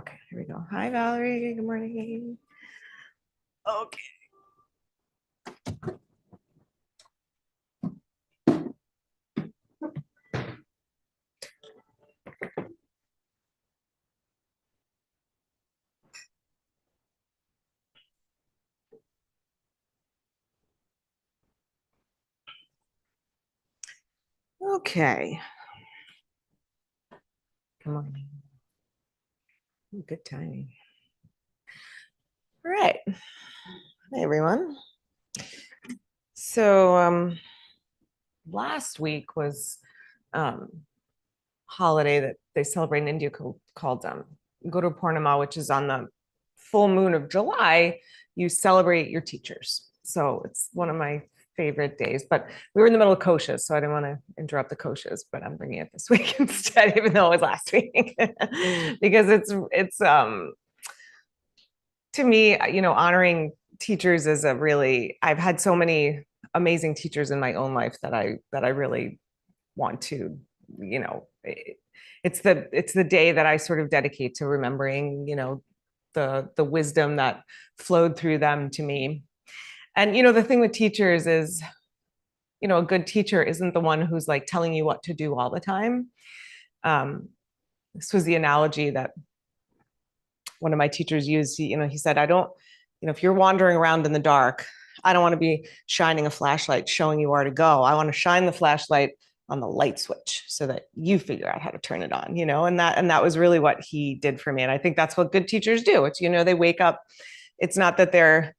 Okay, here we go. Hi, Valerie. Good morning. Okay. Okay. Come on. Good timing. All right. Hey, everyone. So last week was holiday that they celebrate in India called Guru Purnimah, which is on the full moon of July. You celebrate your teachers. So it's one of my favorite days, but we were in the middle of koshas, so I didn't want to interrupt the koshas, but I'm bringing it this week instead, even though it was last week, because it's to me, honoring teachers is I've had so many amazing teachers in my own life that I really want to, it's the day that I sort of dedicate to remembering, the wisdom that flowed through them to me. And the thing with teachers is, a good teacher isn't the one who's like telling you what to do all the time. This was the analogy that one of my teachers used. He said, I don't, if you're wandering around in the dark, I don't want to be shining a flashlight showing you where to go. I want to shine the flashlight on the light switch so that you figure out how to turn it on, and that was really what he did for me. And I think that's what good teachers do. It's, they wake up. It's not that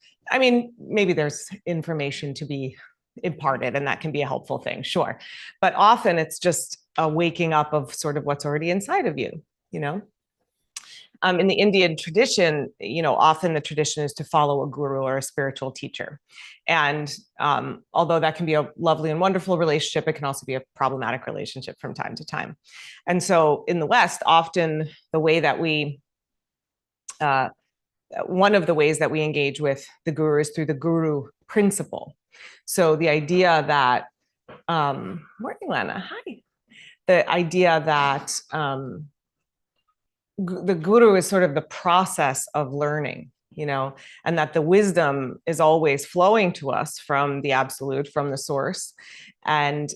maybe there's information to be imparted and that can be a helpful thing, sure. But often it's just a waking up of sort of what's already inside of you. In the Indian tradition, often the tradition is to follow a guru or a spiritual teacher. And although that can be a lovely and wonderful relationship, it can also be a problematic relationship from time to time. And so in the West, often the way that one of the ways that we engage with the guru is through the guru principle. So the idea that, morning, Lana, hi. The idea that the guru is sort of the process of learning, and that the wisdom is always flowing to us from the absolute, from the source. And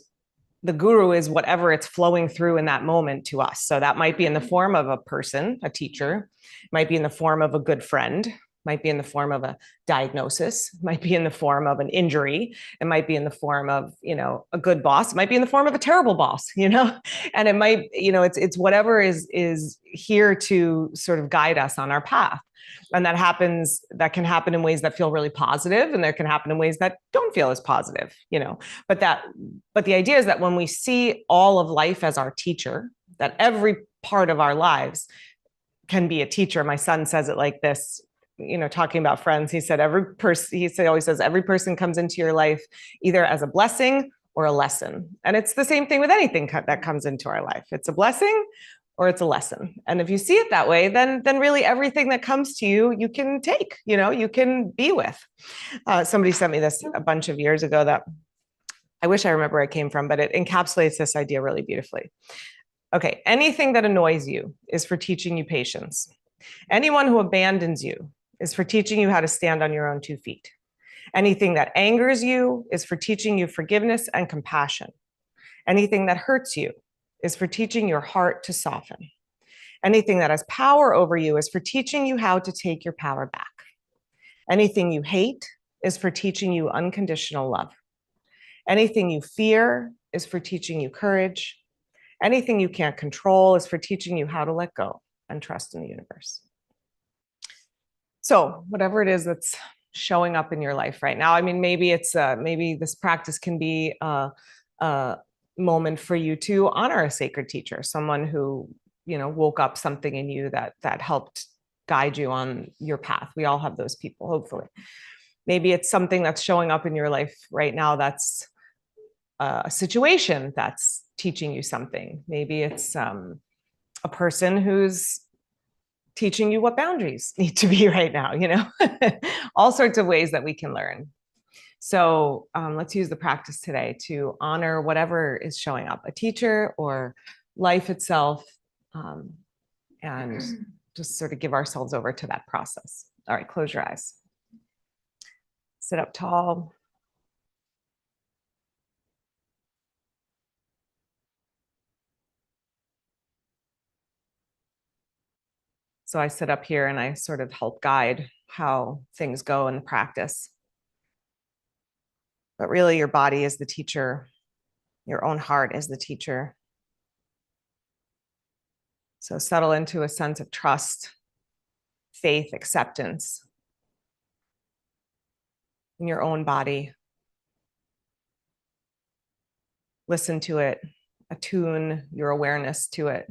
the guru is whatever it's flowing through in that moment to us. So that might be in the form of a person, a teacher, might be in the form of a good friend, might be in the form of a diagnosis, might be in the form of an injury, it might be in the form of, a good boss, it might be in the form of a terrible boss, and it might, it's whatever is here to sort of guide us on our path. And that can happen in ways that feel really positive, and there can happen in ways that don't feel as positive, but the idea is that when we see all of life as our teacher, that every part of our lives can be a teacher. My son says it like this, talking about friends. He said, always says, every person comes into your life either as a blessing or a lesson. And it's the same thing with anything that comes into our life. It's a blessing or it's a lesson. And if you see it that way, then really everything that comes to you, you can take, you can be with. Somebody sent me this a bunch of years ago that I wish I remember where it came from, but it encapsulates this idea really beautifully. Okay, anything that annoys you is for teaching you patience. Anyone who abandons you is for teaching you how to stand on your own 2 feet. Anything that angers you is for teaching you forgiveness and compassion. Anything that hurts you is for teaching your heart to soften. Anything that has power over you is for teaching you how to take your power back. Anything you hate is for teaching you unconditional love. Anything you fear is for teaching you courage. Anything you can't control is for teaching you how to let go and trust in the universe. So whatever it is that's showing up in your life right now, maybe this practice can be a moment for you to honor a sacred teacher, someone who, woke up something in you that helped guide you on your path. We all have those people, hopefully. Maybe it's something that's showing up in your life right now that's a situation that's teaching you something. Maybe it's a person who's teaching you what boundaries need to be right now, all sorts of ways that we can learn. So let's use the practice today to honor whatever is showing up, a teacher or life itself, and just sort of give ourselves over to that process. All right, close your eyes. Sit up tall. So I sit up here and I sort of help guide how things go in the practice. But really, your body is the teacher. Your own heart is the teacher. So settle into a sense of trust, faith, acceptance in your own body. Listen to it, attune your awareness to it,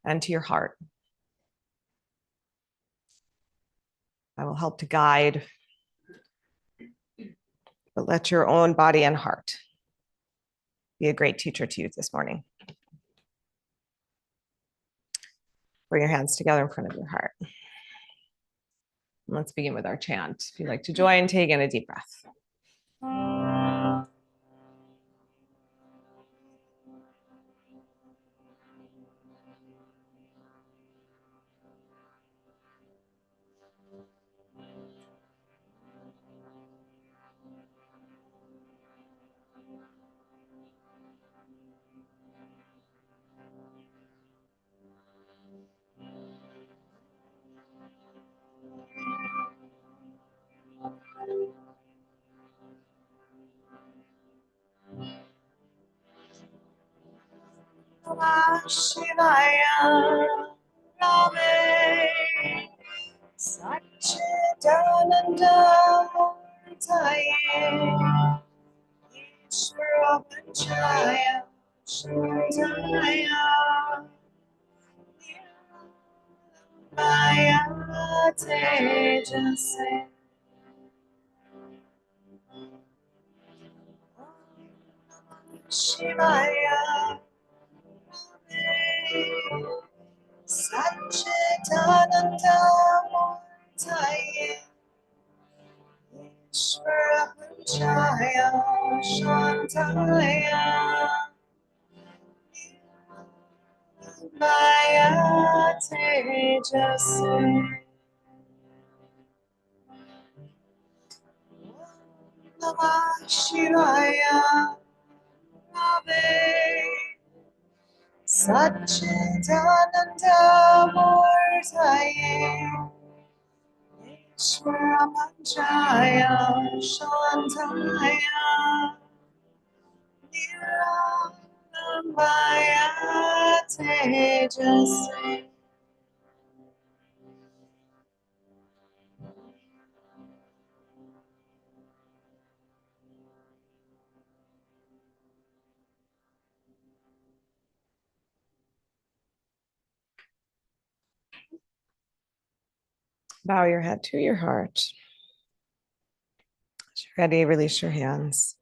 and to your heart. I will help to guide, but let your own body and heart be a great teacher to you this morning. Bring your hands together in front of your heart. Let's begin with our chant. If you'd like to join, take in a deep breath. Shivaya Rame Satchidananda Murtaye Ishvara Panchaya Shantaya Maya Tejase Shivaya Satchitananda Murtaye Ishvara Panchaya Shantaya Maya Tejase Namah Shivaya Ave Satchitananda Murtaye Ishvara Panchaya Shantaya Niranamaya Tejase. Bow your head to your heart. As you're ready, release your hands.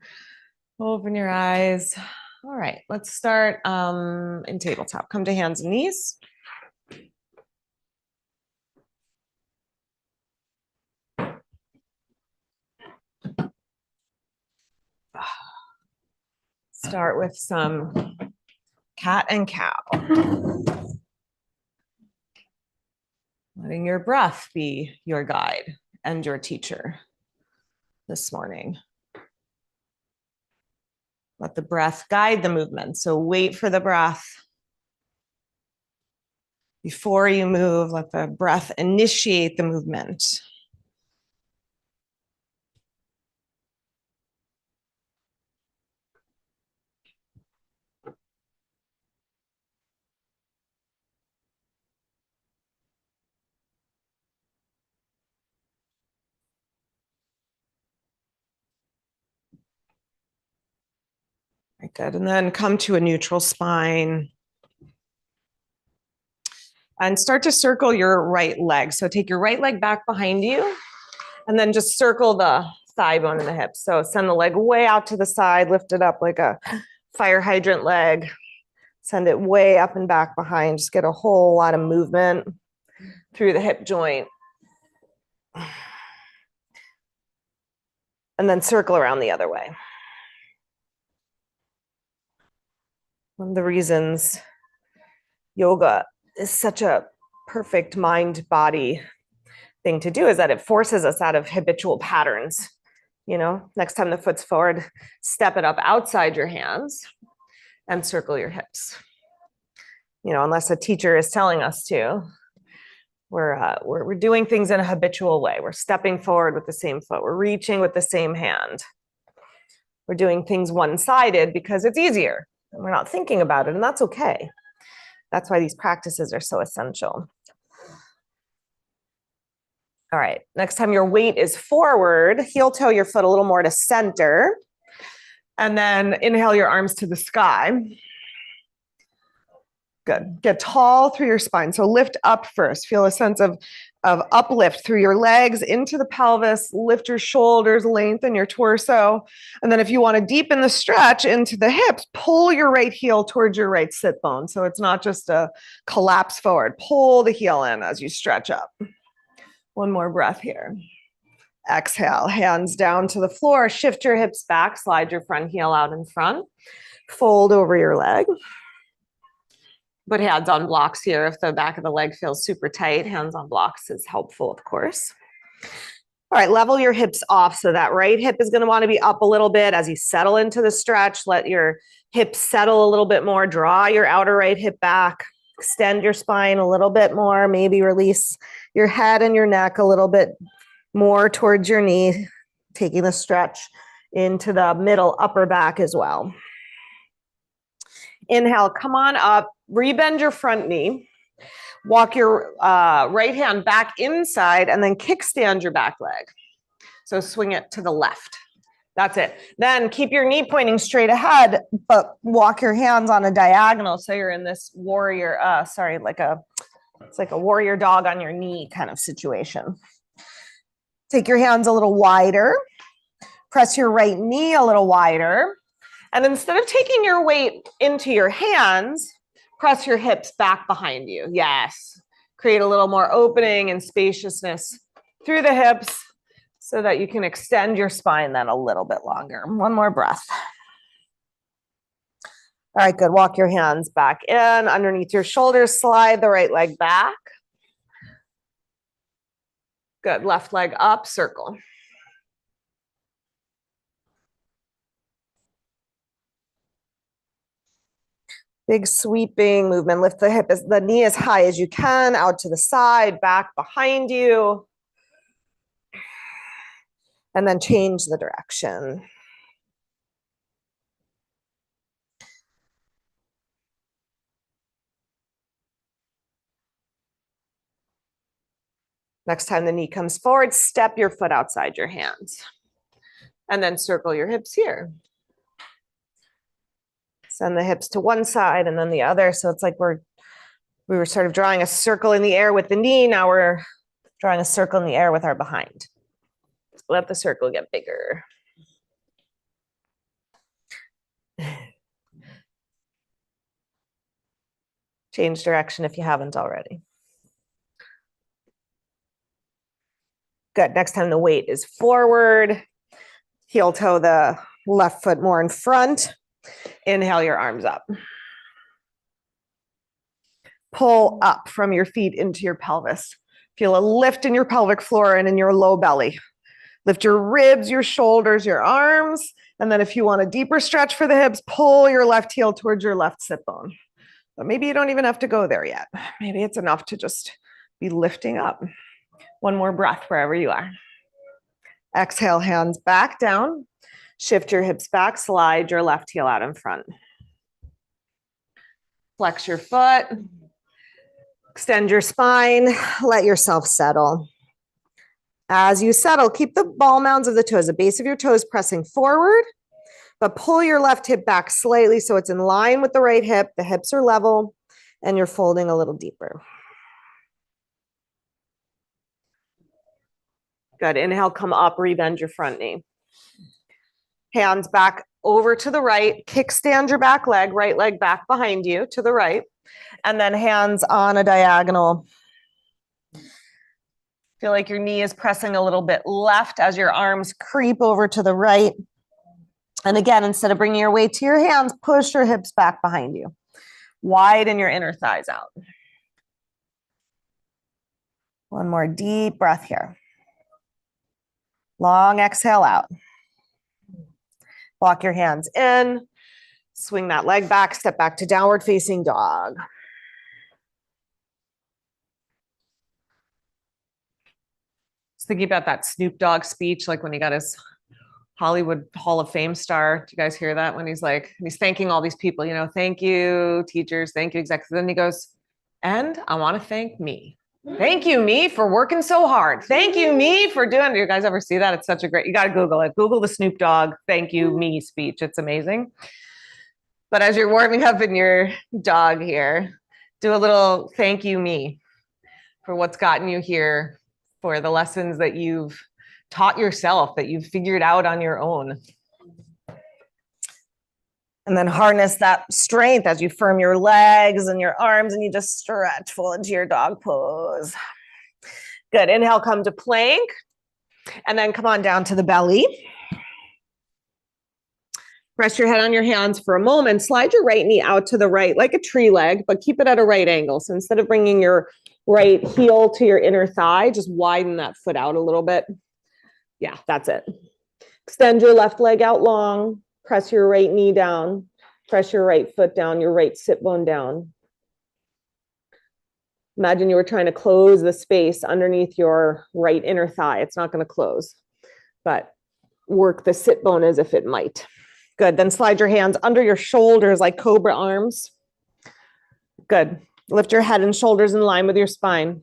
Open your eyes. All right, let's start in tabletop. Come to hands and knees. Start with some cat and cow. Letting your breath be your guide and your teacher this morning. Let the breath guide the movement. So wait for the breath. Before you move, let the breath initiate the movement. Very good. And then come to a neutral spine. And start to circle your right leg. So take your right leg back behind you and then just circle the thigh bone and the hip. So send the leg way out to the side, lift it up like a fire hydrant leg. Send it way up and back behind. Just get a whole lot of movement through the hip joint. And then circle around the other way. One of the reasons yoga is such a perfect mind-body thing to do, is that it forces us out of habitual patterns. Next time the foot's forward, step it up outside your hands and circle your hips. Unless a teacher is telling us to, we're doing things in a habitual way. We're stepping forward with the same foot. We're reaching with the same hand. We're doing things one-sided because it's easier. And we're not thinking about it, and that's okay. That's why these practices are so essential. All right, next time your weight is forward, heel toe your foot a little more to center. And then inhale your arms to the sky. Good. Get tall through your spine. So lift up first. Feel a sense of uplift through your legs into the pelvis. Lift your shoulders, lengthen your torso. And then if you want to deepen the stretch into the hips, pull your right heel towards your right sit bone. So it's not just a collapse forward. Pull the heel in as you stretch up. One more breath here. Exhale, hands down to the floor. Shift your hips back. Slide your front heel out in front. Fold over your leg. Put hands on blocks here. If the back of the leg feels super tight, hands on blocks is helpful, of course. All right, level your hips off. So that right hip is going to want to be up a little bit as you settle into the stretch. Let your hips settle a little bit more. Draw your outer right hip back. Extend your spine a little bit more. Maybe release your head and your neck a little bit more towards your knee, taking the stretch into the middle upper back as well. Inhale, come on up, rebend your front knee, walk your right hand back inside, and then kickstand your back leg. So swing it to the left. That's it. Then keep your knee pointing straight ahead, but walk your hands on a diagonal. So you're in this warrior, it's like a warrior dog on your knee kind of situation. Take your hands a little wider. Press your right knee a little wider. And instead of taking your weight into your hands, press your hips back behind you. Yes. Create a little more opening and spaciousness through the hips so that you can extend your spine then a little bit longer. One more breath. All right, good. Walk your hands back in underneath your shoulders. Slide the right leg back. Good. Left leg up, circle. Big sweeping movement. Lift the knee as high as you can, out to the side, back behind you. And then change the direction. Next time the knee comes forward, step your foot outside your hands. And then circle your hips here. Send the hips to one side and then the other. So it's like we were sort of drawing a circle in the air with the knee. Now we're drawing a circle in the air with our behind. Let the circle get bigger. Change direction if you haven't already. Good. Next time the weight is forward. Heel toe the left foot more in front. Inhale your arms up. Pull up from your feet into your pelvis. Feel a lift in your pelvic floor and in your low belly. Lift your ribs, your shoulders, your arms. And then if you want a deeper stretch for the hips, pull your left heel towards your left sit bone. But maybe you don't even have to go there yet. Maybe it's enough to just be lifting up. One more breath wherever you are. Exhale, hands back down. Shift your hips back, slide your left heel out in front. Flex your foot. Extend your spine. Let yourself settle. As you settle, keep the ball mounds of the toes, the base of your toes pressing forward, but pull your left hip back slightly so it's in line with the right hip. The hips are level and you're folding a little deeper. Good. Inhale, come up, rebend your front knee. Hands back over to the right. Kickstand your back leg, right leg back behind you to the right. And then hands on a diagonal. Feel like your knee is pressing a little bit left as your arms creep over to the right. And again, instead of bringing your weight to your hands, push your hips back behind you. Widen your inner thighs out. One more deep breath here. Long exhale out. Walk your hands in. Swing that leg back, step back to downward facing dog. Just thinking about that Snoop Dogg speech, like when he got his Hollywood Hall of Fame star. Do you guys hear that? When he's like, he's thanking all these people, you know, thank you, teachers, thank you, executives. Then he goes, and I want to thank me. Thank you, me, for working so hard. Thank you, me, for doing. Do you guys ever see that? It's such a great, you got to Google it. Google the Snoop Dogg thank you, me speech. It's amazing. But as you're warming up in your dog here, do a little thank you, me, for what's gotten you here, for the lessons that you've taught yourself, that you've figured out on your own. And then harness that strength as you firm your legs and your arms and you just stretch full into your dog pose. Good. Inhale, come to plank. And then come on down to the belly. Rest your head on your hands for a moment. Slide your right knee out to the right like a tree leg, but keep it at a right angle. So instead of bringing your right heel to your inner thigh, just widen that foot out a little bit. Yeah, that's it. Extend your left leg out long. Press your right knee down. Press your right foot down, your right sit bone down. Imagine you were trying to close the space underneath your right inner thigh. It's not going to close, but work the sit bone as if it might. Good. Then slide your hands under your shoulders like cobra arms. Good. Lift your head and shoulders in line with your spine.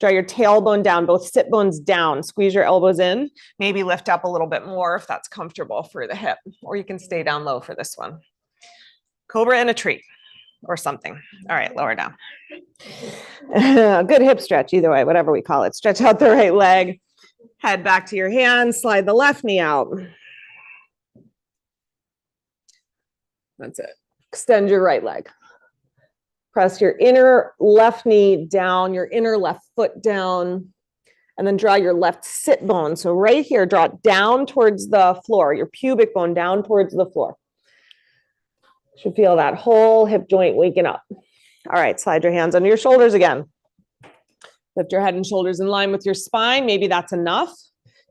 Draw your tailbone down, both sit bones down. Squeeze your elbows in. Maybe lift up a little bit more if that's comfortable for the hip, or you can stay down low for this one. Cobra in a tree or something. All right, lower down. Good hip stretch either way, whatever we call it. Stretch out the right leg. Head back to your hands. Slide the left knee out. That's it. Extend your right leg. Press your inner left knee down, your inner left foot down, and then draw your left sit bone. So right here, draw it down towards the floor, your pubic bone down towards the floor. Should feel that whole hip joint waking up. All right, slide your hands under your shoulders again. Lift your head and shoulders in line with your spine. Maybe that's enough.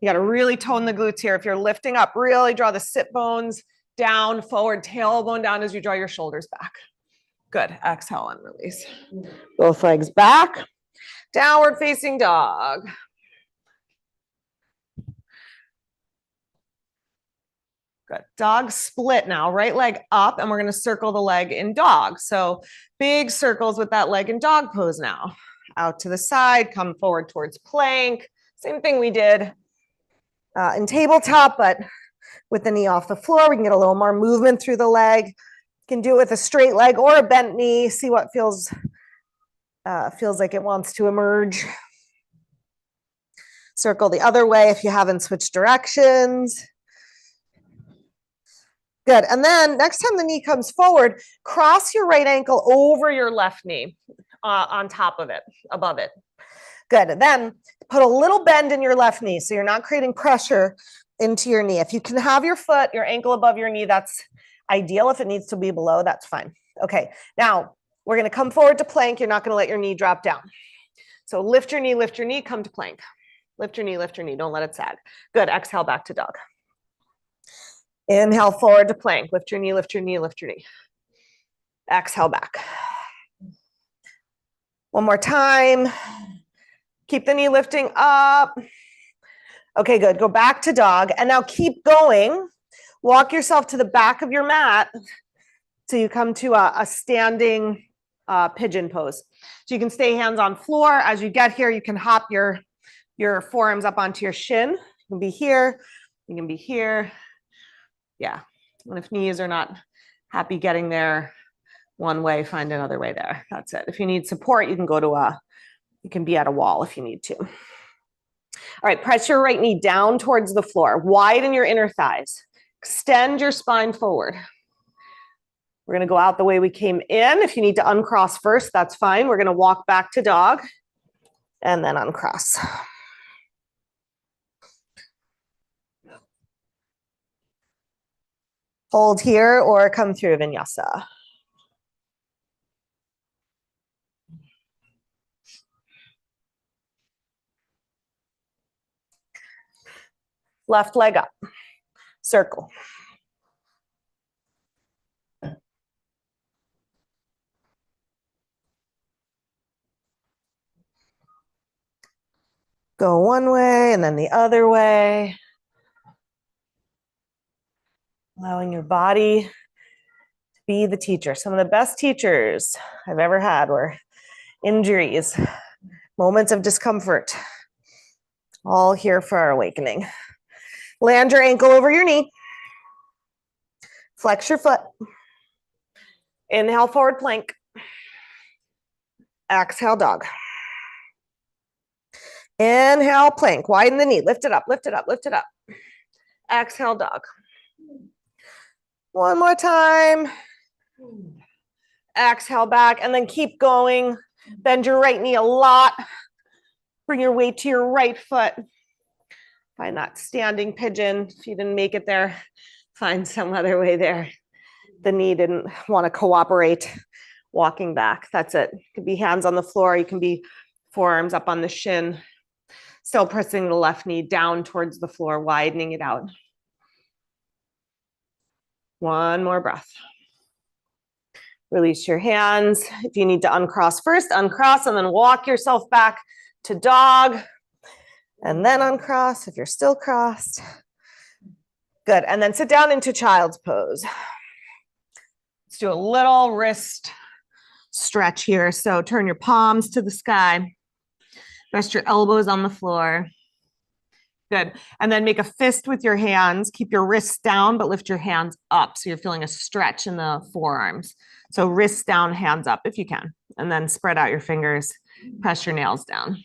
You got to really tone the glutes here. If you're lifting up, really draw the sit bones down, forward, tailbone down as you draw your shoulders back. Good. Exhale and release. Both legs back. Downward facing dog. Good. Dog split now. Right leg up, and we're going to circle the leg in dog. So big circles with that leg in dog pose now. Out to the side, come forward towards plank. Same thing we did in tabletop, but with the knee off the floor, we can get a little more movement through the leg. Can do it with a straight leg or a bent knee. See what feels like it wants to emerge. Circle the other way if you haven't switched directions. Good. And then next time the knee comes forward, cross your right ankle over your left knee on top of it, above it. Good. And then put a little bend in your left knee so you're not creating pressure into your knee. If you can have your foot, your ankle above your knee, that's ideal. If it needs to be below, that's fine. Okay, now we're going to come forward to plank. You're not going to let your knee drop down. So lift your knee, come to plank. Lift your knee, don't let it sag. Good, exhale back to dog. Inhale forward to plank. Lift your knee, lift your knee, lift your knee. Exhale back. One more time. Keep the knee lifting up. Okay, good. Go back to dog. And now keep going. Walk yourself to the back of your mat so you come to a standing pigeon pose. So you can stay hands on floor. As you get here, you can hop your forearms up onto your shin. You can be here. You can be here. Yeah. And if knees are not happy getting there one way, find another way there. That's it. If you need support, you can go to you can be at a wall if you need to. All right, press your right knee down towards the floor. Widen your inner thighs. Extend your spine forward. We're going to go out the way we came in. If you need to uncross first, that's fine. We're going to walk back to dog and then uncross. Hold here or come through vinyasa. Left leg up, circle. Go one way and then the other way. Allowing your body to be the teacher. Some of the best teachers I've ever had were injuries, moments of discomfort, all here for our awakening. Land your ankle over your knee. Flex your foot. Inhale, forward plank. Exhale, dog. Inhale, plank. Widen the knee. Lift it up, lift it up, lift it up. Exhale, dog. One more time. Exhale back and then keep going. Bend your right knee a lot. Bring your weight to your right foot. Find that standing pigeon. If you didn't make it there, find some other way there. The knee didn't want to cooperate. Walking back. That's it. It could be hands on the floor. You can be forearms up on the shin. Still pressing the left knee down towards the floor, widening it out. One more breath. Release your hands. If you need to uncross first, uncross and then walk yourself back to dog. And then uncross if you're still crossed. Good. And then sit down into child's pose. Let's do a little wrist stretch here. So turn your palms to the sky. Rest your elbows on the floor. Good. And then make a fist with your hands. Keep your wrists down, but lift your hands up. So you're feeling a stretch in the forearms. So wrists down, hands up if you can. And then spread out your fingers. Press your nails down.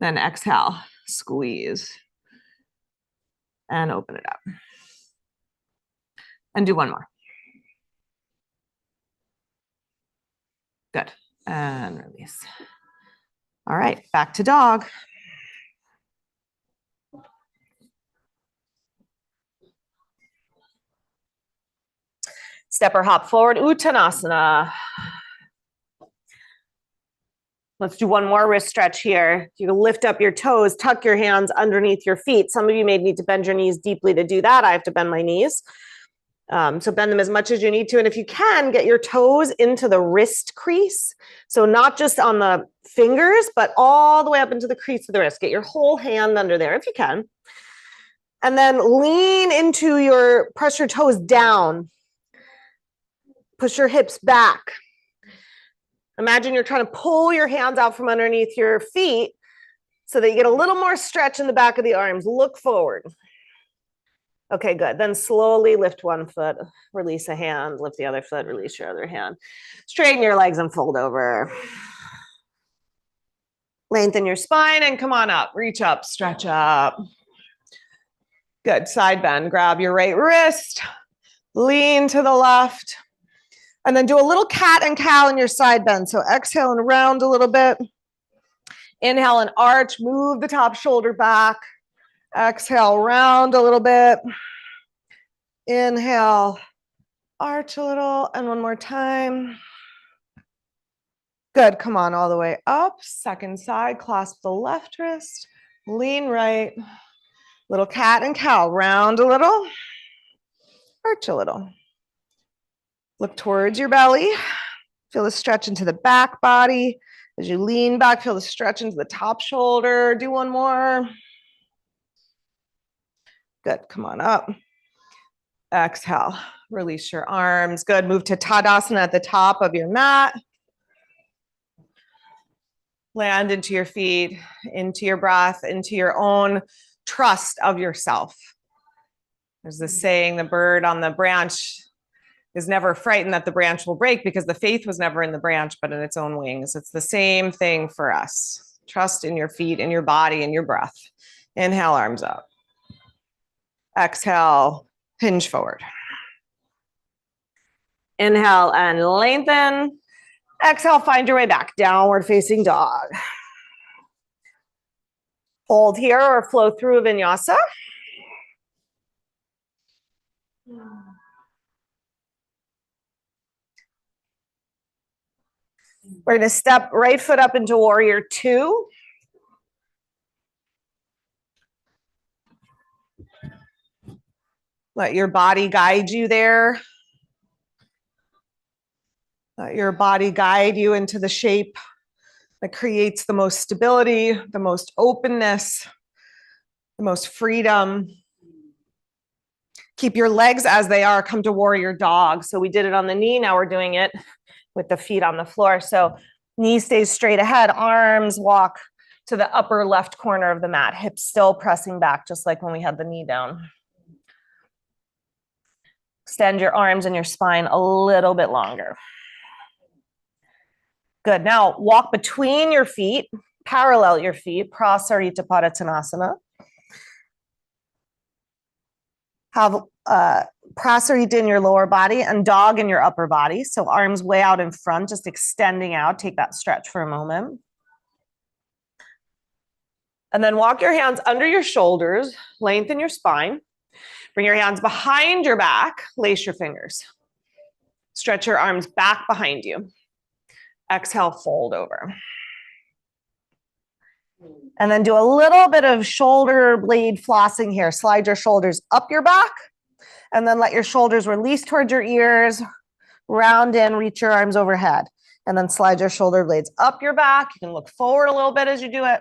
Then exhale, squeeze. And open it up. And do one more. Good. And release. All right, back to dog. Step or hop forward, Uttanasana. Let's do one more wrist stretch here. You can lift up your toes, tuck your hands underneath your feet. Some of you may need to bend your knees deeply to do that. I have to bend my knees. So bend them as much as you need to. And if you can, get your toes into the wrist crease. So not just on the fingers, but all the way up into the crease of the wrist. Get your whole hand under there if you can. And then lean into press your toes down. Push your hips back. Imagine you're trying to pull your hands out from underneath your feet so that you get a little more stretch in the back of the arms. Look forward. Okay, good. Then slowly lift one foot, release a hand, lift the other foot, release your other hand. Straighten your legs and fold over. Lengthen your spine and come on up. Reach up, stretch up. Good. Side bend. Grab your right wrist, lean to the left, and then do a little cat and cow in your side bend. So exhale and round a little bit. Inhale and arch, move the top shoulder back. Exhale, round a little bit. Inhale, arch a little, and one more time. Good, come on, all the way up. Second side, clasp the left wrist, lean right. Little cat and cow, round a little, arch a little. Look towards your belly. Feel the stretch into the back body. As you lean back, feel the stretch into the top shoulder. Do one more. Good, come on up. Exhale, release your arms. Good, move to Tadasana at the top of your mat. Land into your feet, into your breath, into your own trust of yourself. There's this saying, the bird on the branch is never frightened that the branch will break because the faith was never in the branch, but in its own wings. It's the same thing for us. Trust in your feet, in your body, in your breath. Inhale, arms up. Exhale, hinge forward. Inhale and lengthen. Exhale, find your way back. Downward facing dog. Hold here or flow through vinyasa. We're going to step right foot up into warrior two. Let your body guide you there. Let your body guide you into the shape that creates the most stability, the most openness, the most freedom. Keep your legs as they are. Come to warrior dog. So we did it on the knee. Now we're doing it with the feet on the floor. So knee stays straight ahead. Arms walk to the upper left corner of the mat. Hips still pressing back, just like when we had the knee down. Extend your arms and your spine a little bit longer. Good. Now walk between your feet, parallel your feet, Prasarita Padottanasana. Have Prasarita in your lower body and dog in your upper body. So arms way out in front, just extending out. Take that stretch for a moment. And then walk your hands under your shoulders, lengthen your spine. Bring your hands behind your back, lace your fingers. Stretch your arms back behind you. Exhale, fold over. And then do a little bit of shoulder blade flossing here. Slide your shoulders up your back, and then let your shoulders release towards your ears, round in, reach your arms overhead. And then slide your shoulder blades up your back. You can look forward a little bit as you do it.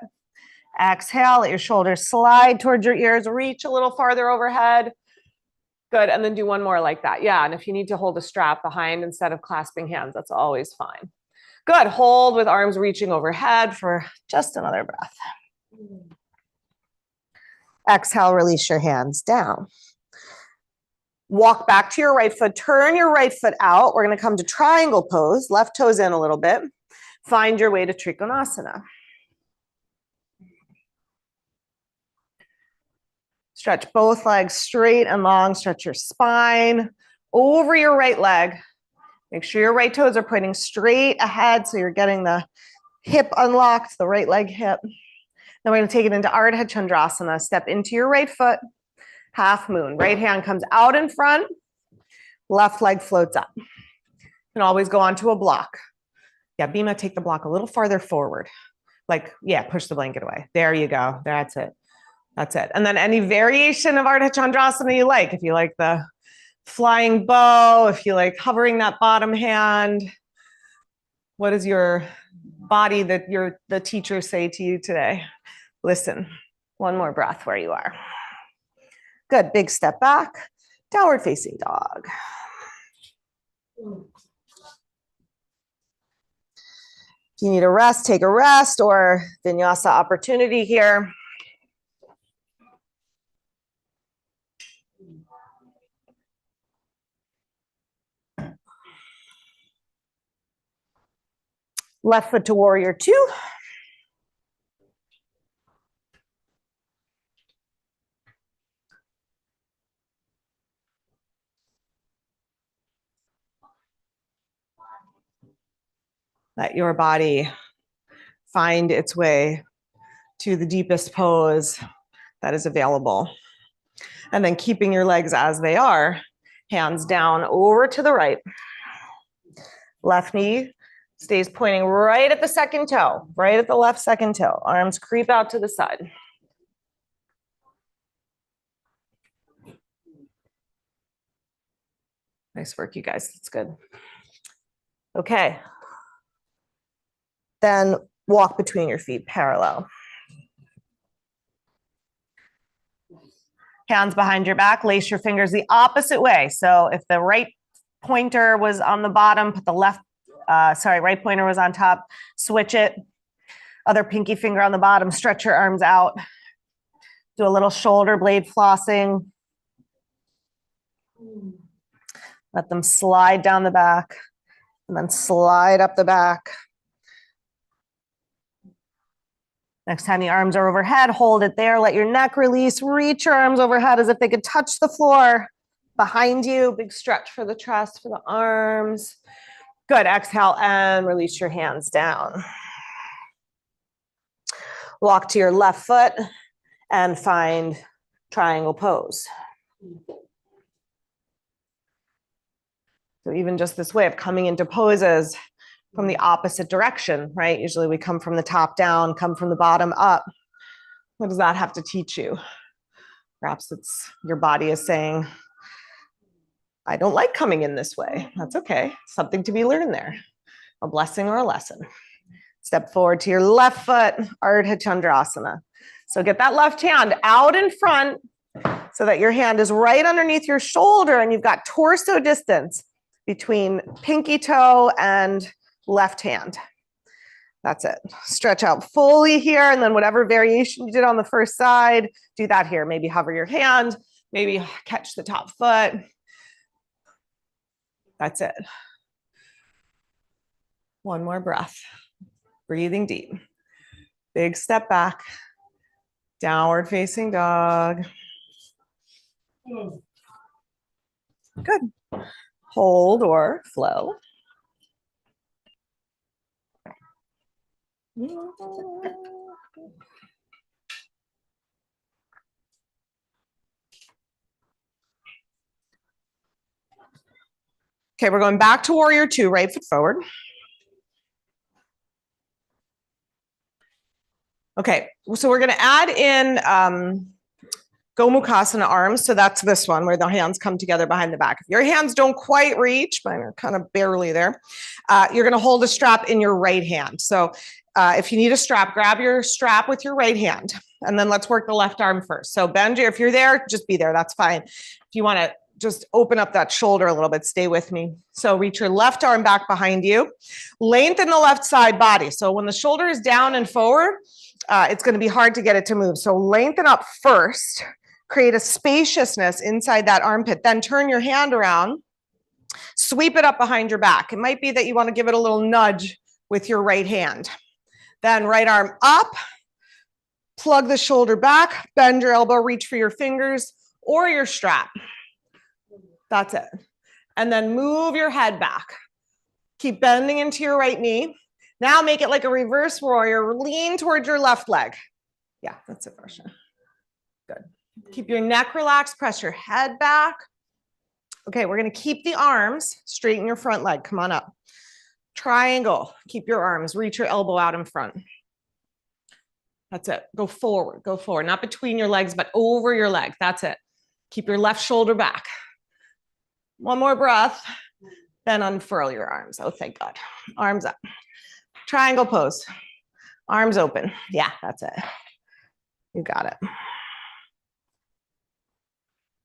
Exhale, let your shoulders slide towards your ears, reach a little farther overhead. Good, and then do one more like that. Yeah, and if you need to hold a strap behind instead of clasping hands, that's always fine. Good, hold with arms reaching overhead for just another breath. Exhale, release your hands down. Walk back to your right foot, turn your right foot out. We're gonna come to triangle pose, left toes in a little bit. Find your way to Trikonasana. Stretch both legs straight and long, stretch your spine over your right leg. Make sure your right toes are pointing straight ahead so you're getting the hip unlocked, the right leg hip. Then we're going to take it into Ardha Chandrasana. Step into your right foot, half moon. Right hand comes out in front, left leg floats up. You can always go onto a block. Yeah, Bhima, take the block a little farther forward. Like, yeah, push the blanket away. There you go. That's it. That's it. And then any variation of Ardha Chandrasana you like. If you like the flying bow, if you like hovering that bottom hand, what does your body that the teacher say to you today? Listen, one more breath where you are. Good, big step back, downward facing dog. If you need a rest, take a rest or vinyasa opportunity here. Left foot to warrior two. Let your body find its way to the deepest pose that is available. And then keeping your legs as they are, hands down over to the right. Left knee stays pointing right at the second toe, right at the left second toe. Arms creep out to the side. Nice work, you guys. That's good. Okay. Then walk between your feet parallel. Hands behind your back, lace your fingers the opposite way. So if the right pointer was on the bottom, put the right pointer was on top, switch it. Other pinky finger on the bottom, stretch your arms out. Do a little shoulder blade flossing. Let them slide down the back and then slide up the back. Next time the arms are overhead, hold it there. Let your neck release. Reach your arms overhead as if they could touch the floor behind you. Big stretch for the chest, for the arms. Good. Exhale and release your hands down. Walk to your left foot and find triangle pose. So even just this way of coming into poses from the opposite direction, right? Usually we come from the top down, come from the bottom up. What does that have to teach you? Perhaps it's your body is saying, I don't like coming in this way. That's okay. Something to be learned there. A blessing or a lesson. Step forward to your left foot, Ardha Chandrasana. So get that left hand out in front so that your hand is right underneath your shoulder and you've got torso distance between pinky toe and left hand. That's it. Stretch out fully here, and then whatever variation you did on the first side, do that here. Maybe hover your hand, maybe catch the top foot. That's it. One more breath. Breathing deep. Big step back. Downward facing dog. Good. Hold or flow. Okay, we're going back to warrior two, right foot forward. Okay, so we're going to add in Gomukhasana arms. So that's this one where the hands come together behind the back. If your hands don't quite reach, mine are kind of barely there, you're going to hold a strap in your right hand. So if you need a strap, grab your strap with your right hand, and then let's work the left arm first. So bend your, if you're there, just be there. That's fine. If you want to just open up that shoulder a little bit, stay with me. So reach your left arm back behind you, lengthen the left side body. So when the shoulder is down and forward, it's going to be hard to get it to move. So lengthen up first, create a spaciousness inside that armpit, then turn your hand around, sweep it up behind your back. It might be that you want to give it a little nudge with your right hand. Then right arm up, plug the shoulder back, bend your elbow, reach for your fingers or your strap. That's it. And then move your head back. Keep bending into your right knee. Now make it like a reverse warrior. Lean towards your left leg. Yeah, that's it, Varsha. Good. Keep your neck relaxed. Press your head back. Okay, we're going to keep the arms. Straighten your front leg. Come on up. Triangle. Keep your arms. Reach your elbow out in front. That's it. Go forward. Go forward. Not between your legs, but over your leg. That's it. Keep your left shoulder back. One more breath. Then unfurl your arms. Oh, thank God. Arms up. Triangle pose. Arms open. Yeah, that's it. You got it.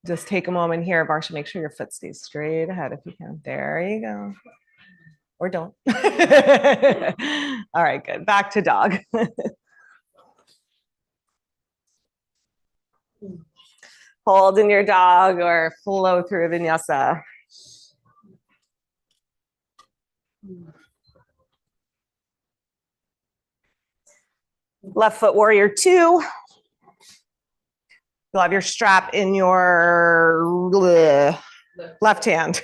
Just take a moment here, Varsha. Make sure your foot stays straight ahead if you can. There you go. Or don't. All right, good. Back to dog. Hold in your dog or flow through vinyasa. Left foot warrior two. You'll have your strap in your left hand.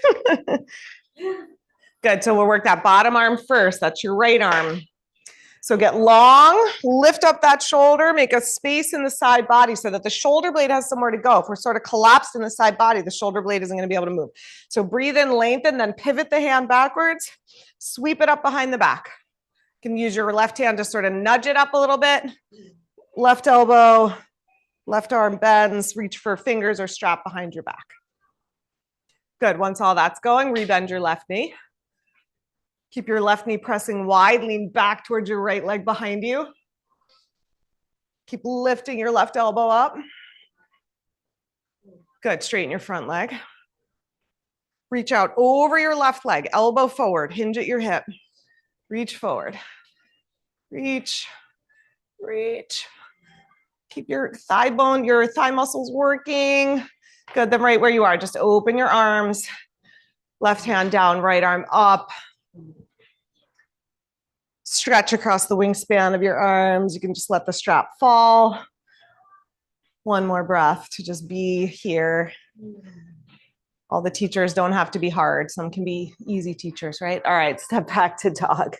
Good, so we'll work that bottom arm first. That's your right arm. So get long, lift up that shoulder, make a space in the side body so that the shoulder blade has somewhere to go. If we're sort of collapsed in the side body, the shoulder blade isn't going to be able to move. So breathe in, lengthen, then pivot the hand backwards, sweep it up behind the back. You can use your left hand to sort of nudge it up a little bit. Left elbow, left arm bends, reach for fingers or strap behind your back. Good, once all that's going, rebend your left knee. Keep your left knee pressing wide, lean back towards your right leg behind you. Keep lifting your left elbow up. Good, straighten your front leg. Reach out over your left leg, elbow forward, hinge at your hip. Reach forward. Reach, reach. Keep your thigh bone, your thigh muscles working. Good, then right where you are, just open your arms. Left hand down, right arm up. Stretch across the wingspan of your arms. You can just let the strap fall. One more breath to just be here. All the teachers don't have to be hard. Some can be easy teachers, right? All right, step back to dog.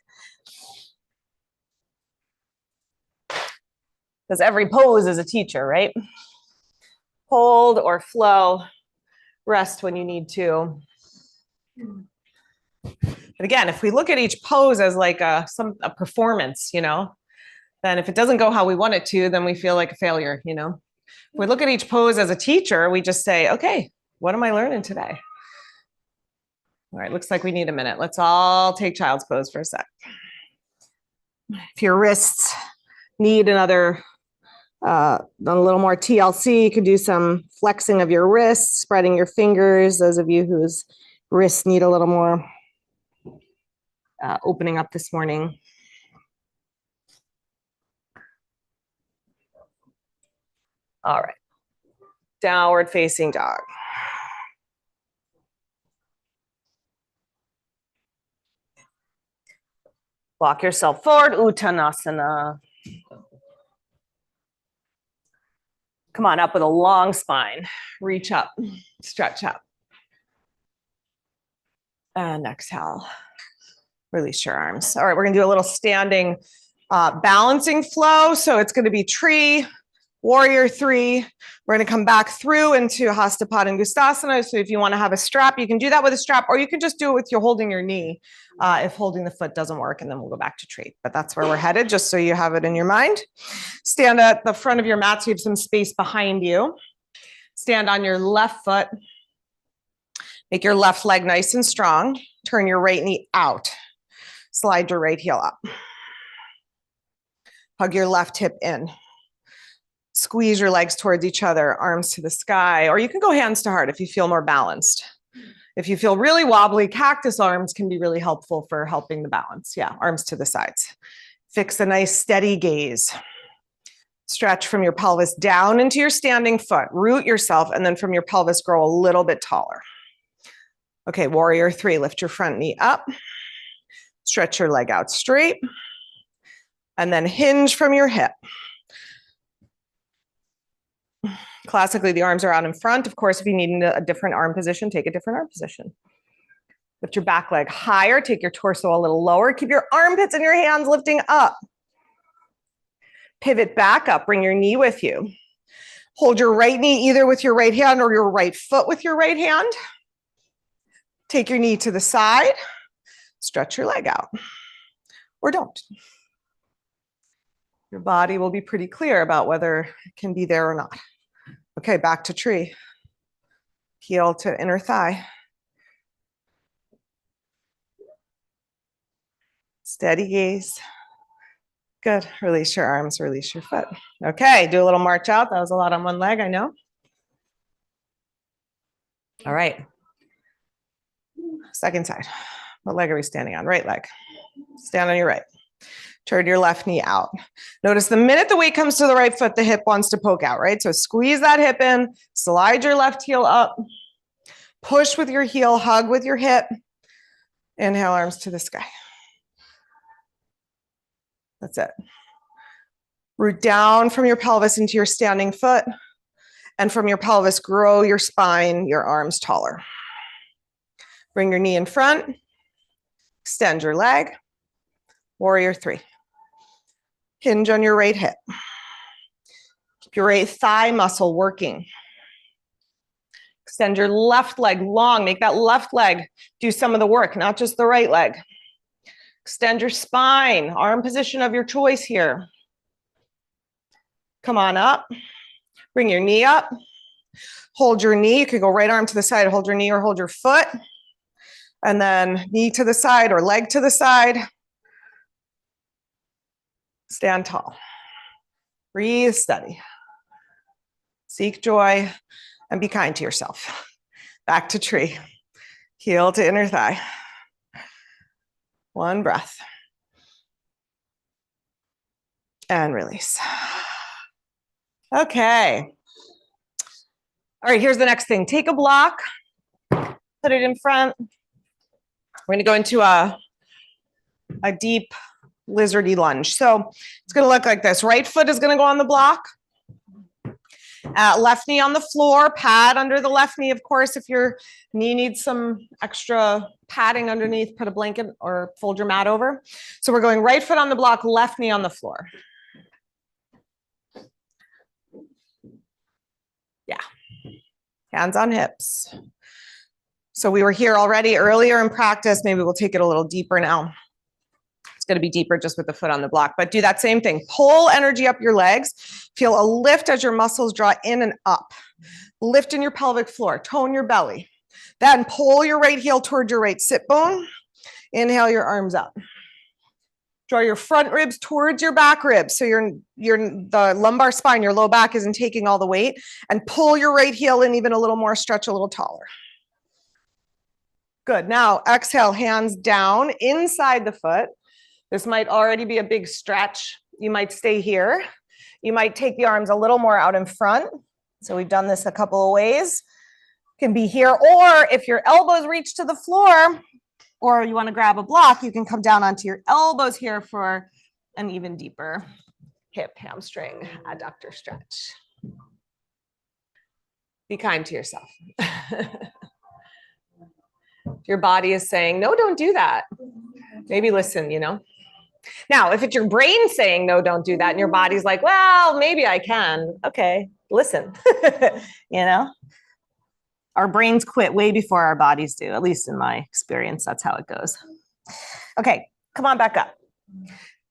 Because every pose is a teacher, right? Hold or flow. Rest when you need to. But again, if we look at each pose as like a performance, then if it doesn't go how we want it to, then we feel like a failure, If we look at each pose as a teacher, we just say, okay, what am I learning today? All right, looks like we need a minute. Let's all take child's pose for a sec. If your wrists need another, a little more TLC, you could do some flexing of your wrists, spreading your fingers. Those of you whose wrists need a little more opening up this morning. All right, downward facing dog. Walk yourself forward, Uttanasana. Come on up with a long spine. Reach up, stretch up. And exhale, release your arms. All right, we're gonna do a little standing balancing flow. So it's gonna be tree, warrior three. We're gonna come back through into Hastapadangustasana. So if you wanna have a strap, you can do that with a strap, or you can just do it with your holding your knee if holding the foot doesn't work, and then we'll go back to tree. But that's where we're headed, just so you have it in your mind. Stand at the front of your mat so you have some space behind you. Stand on your left foot. Make your left leg nice and strong. Turn your right knee out. Slide your right heel up. Hug your left hip in. Squeeze your legs towards each other, arms to the sky, or you can go hands to heart if you feel more balanced. If you feel really wobbly, cactus arms can be really helpful for helping the balance. Yeah, arms to the sides. Fix a nice steady gaze. Stretch from your pelvis down into your standing foot. Root yourself, and then from your pelvis, grow a little bit taller. Okay, warrior three, lift your front knee up. Stretch your leg out straight. And then hinge from your hip. Classically, the arms are out in front. Of course, if you need a different arm position, take a different arm position. Lift your back leg higher, take your torso a little lower. Keep your armpits and your hands lifting up. Pivot back up, bring your knee with you. Hold your right knee either with your right hand or your right foot with your right hand. Take your knee to the side, stretch your leg out, or don't. Your body will be pretty clear about whether it can be there or not. Okay, back to tree. Heel to inner thigh. Steady gaze. Good. Release your arms, release your foot. Okay, do a little march out. That was a lot on one leg, I know. All right. Second side. What leg are we standing on? Right leg. Stand on your right. Turn your left knee out. Notice the minute the weight comes to the right foot, the hip wants to poke out, right? So squeeze that hip in, slide your left heel up, push with your heel, hug with your hip. Inhale, arms to the sky. That's it. Root down from your pelvis into your standing foot, and from your pelvis, grow your spine, your arms taller. Bring your knee in front, extend your leg, warrior three. Hinge on your right hip. Keep your right thigh muscle working. Extend your left leg long. Make that left leg do some of the work, not just the right leg. Extend your spine, arm position of your choice here. Come on up. Bring your knee up. Hold your knee. You can go right arm to the side, hold your knee or hold your foot. And then knee to the side or leg to the side. Stand tall. Breathe steady. Seek joy and be kind to yourself. Back to tree. Heel to inner thigh. One breath. And release. Okay. All right, here's the next thing. Take a block, put it in front. We're gonna go into a deep lizardy lunge. So it's gonna look like this. Right foot is gonna go on the block. Left knee on the floor, pad under the left knee, of course. If your knee needs some extra padding underneath, put a blanket or fold your mat over. So we're going right foot on the block, left knee on the floor. Yeah. Hands on hips. So we were here already earlier in practice. Maybe we'll take it a little deeper now. It's going to be deeper just with the foot on the block, but do that same thing. Pull energy up your legs. Feel a lift as your muscles draw in and up. Lift in your pelvic floor. Tone your belly. Then pull your right heel towards your right sit bone. Inhale your arms up. Draw your front ribs towards your back ribs. So the lumbar spine, your low back isn't taking all the weight. And pull your right heel in even a little more, stretch a little taller. Good. Now exhale, hands down inside the foot. This might already be a big stretch. You might stay here. You might take the arms a little more out in front. So we've done this a couple of ways. Can be here, or if your elbows reach to the floor, or you want to grab a block, you can come down onto your elbows here for an even deeper hip, hamstring, adductor stretch. Be kind to yourself. Your body is saying, no, don't do that. Maybe listen, Now, if it's your brain saying, no, don't do that, and your body's like, well, maybe I can. Okay, listen, Our brains quit way before our bodies do, at least in my experience, that's how it goes. Okay, come on back up.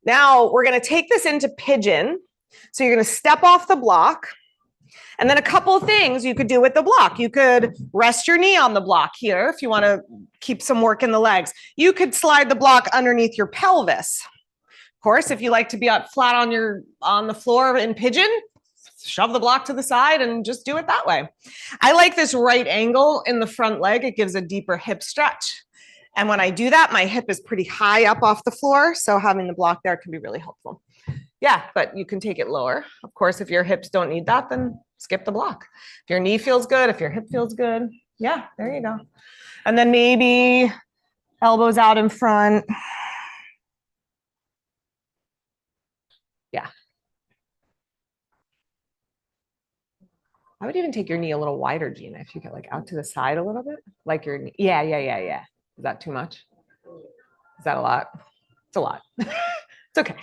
Now we're gonna take this into pigeon. So you're gonna step off the block. And then a couple of things you could do with the block. You could rest your knee on the block here if you wanna keep some work in the legs. You could slide the block underneath your pelvis. Of course, if you like to be flat on the floor in pigeon, shove the block to the side and just do it that way. I like this right angle in the front leg. It gives a deeper hip stretch. And when I do that, my hip is pretty high up off the floor. So having the block there can be really helpful. Yeah, but you can take it lower. Of course, if your hips don't need that, then skip the block. If your knee feels good, if your hip feels good, yeah, there you go. And then maybe elbows out in front. Yeah. I would even take your knee a little wider, Gina, if you get out to the side a little bit, like your knee. Yeah. Is that too much? Is that a lot? It's a lot. It's okay.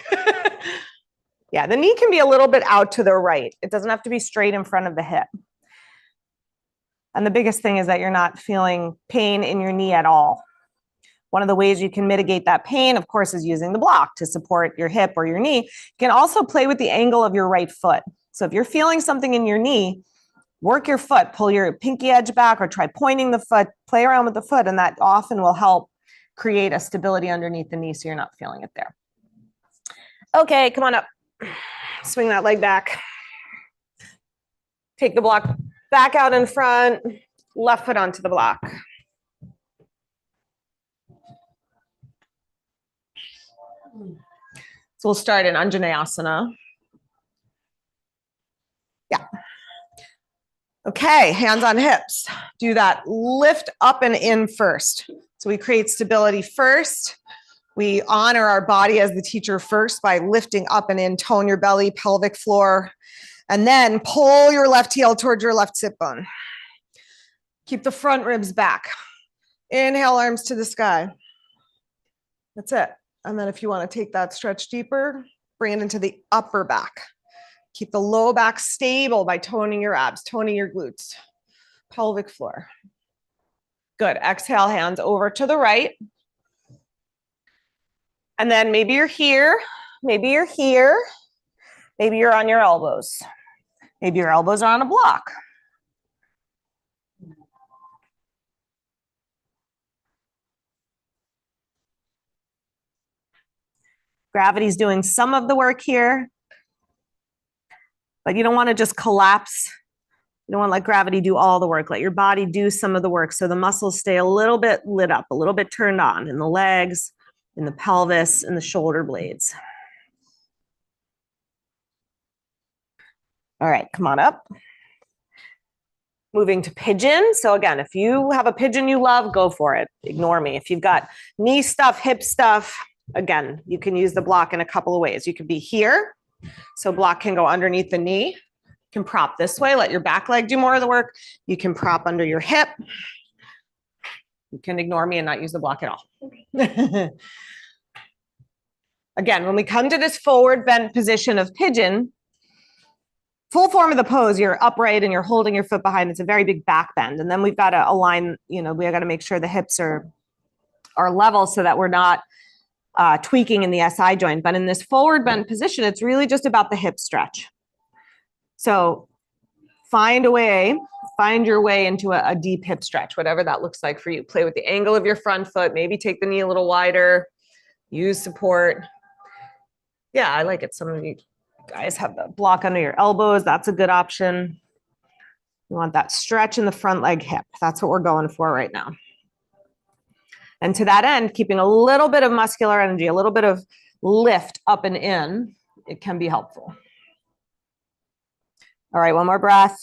Yeah, the knee can be a little bit out to the right. It doesn't have to be straight in front of the hip. And the biggest thing is that you're not feeling pain in your knee at all. One of the ways you can mitigate that pain, of course, is using the block to support your hip or your knee. You can also play with the angle of your right foot. So if you're feeling something in your knee, work your foot, pull your pinky edge back or try pointing the foot, play around with the foot, and that often will help create a stability underneath the knee so you're not feeling it there. Okay, come on up. Swing that leg back. Take the block back out in front, left foot onto the block. So we'll start in Anjaneyasana. Yeah. Okay, hands on hips. Do that lift up and in first. So we create stability first. We honor our body as the teacher first by lifting up and in, tone your belly, pelvic floor, and then pull your left heel towards your left sit bone. Keep the front ribs back. Inhale, arms to the sky. That's it. And then if you want to take that stretch deeper, bring it into the upper back. Keep the low back stable by toning your abs, toning your glutes, pelvic floor. Good. Exhale, hands over to the right. And then maybe you're here, maybe you're here, maybe you're on your elbows. Maybe your elbows are on a block. Gravity's doing some of the work here, but you don't want to just collapse. You don't want to let gravity do all the work. Let your body do some of the work so the muscles stay a little bit lit up, a little bit turned on in the legs, in the pelvis, in the shoulder blades. All right, come on up. Moving to pigeon. So again, if you have a pigeon you love, go for it. Ignore me. If you've got knee stuff, hip stuff, again, you can use the block in a couple of ways. You could be here. So block can go underneath the knee. You can prop this way, let your back leg do more of the work. You can prop under your hip. You can ignore me and not use the block at all. Again, when we come to this forward bent position of pigeon, full form of the pose, you're upright and you're holding your foot behind. It's a very big back bend. And then we've got to align, we got to make sure the hips are level so that we're not tweaking in the SI joint. But in this forward bend position, it's really just about the hip stretch. So find a way, find your way into a deep hip stretch, whatever that looks like for you. Play with the angle of your front foot, maybe take the knee a little wider, use support. Yeah, I like it. Some of you guys have the block under your elbows. That's a good option. You want that stretch in the front leg hip. That's what we're going for right now. And to that end, keeping a little bit of muscular energy, a little bit of lift up and in, it can be helpful. All right, one more breath.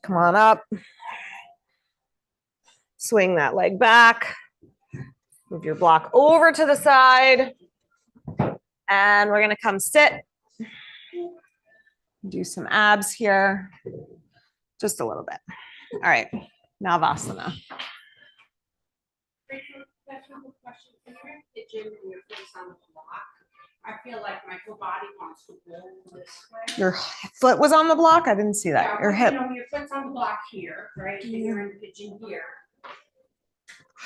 Come on up. Swing that leg back. Move your block over to the side. And we're gonna come sit. Do some abs here. Just a little bit. All right, Navasana. I feel like my whole body wants to go this way. Your foot was on the block? I didn't see that. Yeah, your hip. You know, your foot's on the block here, right? And you're in pigeon here.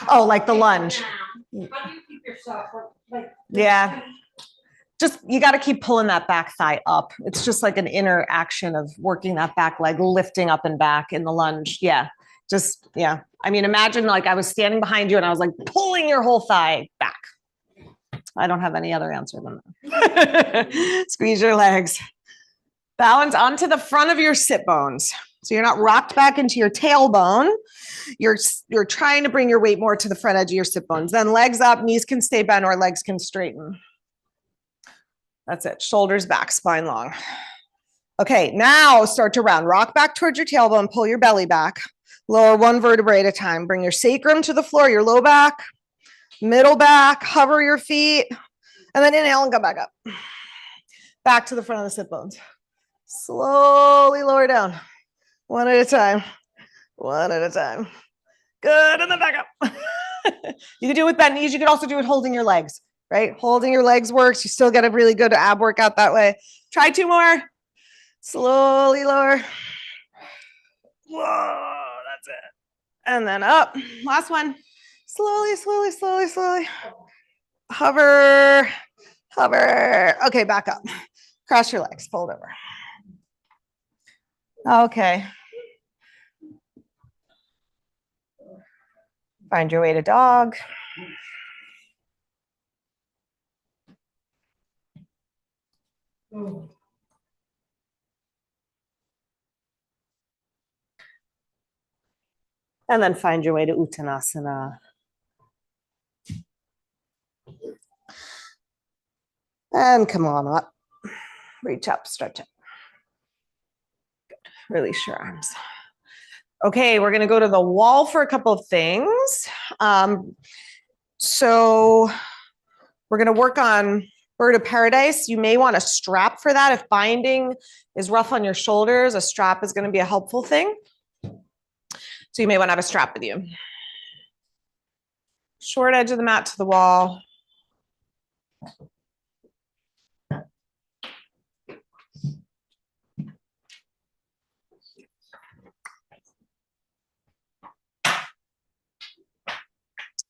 Oh, like the lunge. How do you keep yourself like? Yeah. Just, you got to keep pulling that back thigh up. It's just like an inner action of working that back leg, lifting up and back in the lunge. Yeah. Just, yeah. I mean, imagine like I was standing behind you and I was like pulling your whole thigh back. I don't have any other answer than that. Squeeze your legs. Balance onto the front of your sit bones. So you're not rocked back into your tailbone. You're trying to bring your weight more to the front edge of your sit bones. Then legs up, knees can stay bent or legs can straighten. That's it. Shoulders back, spine long. Okay, now start to round. Rock back towards your tailbone, pull your belly back. Lower one vertebrae at a time. Bring your sacrum to the floor, your low back, middle back, hover your feet, and then inhale and come back up. Back to the front of the sit bones. Slowly lower down. One at a time. One at a time. Good, and then back up. You can do it with bent knees. You can also do it holding your legs, right? Holding your legs works. You still get a really good ab workout that way. Try two more. Slowly lower. Whoa, that's it. And then up. Last one. Slowly, slowly, slowly, slowly. Hover, hover. Okay, back up. Cross your legs, fold over. Okay. Find your way to dog. And then find your way to Uttanasana. And come on up. Reach up, stretch it. Good. Release your arms. Okay, we're gonna go to the wall for a couple of things. So we're gonna work on Bird of Paradise. You may want a strap for that. If binding is rough on your shoulders, a strap is gonna be a helpful thing. So you may want to have a strap with you. Short edge of the mat to the wall.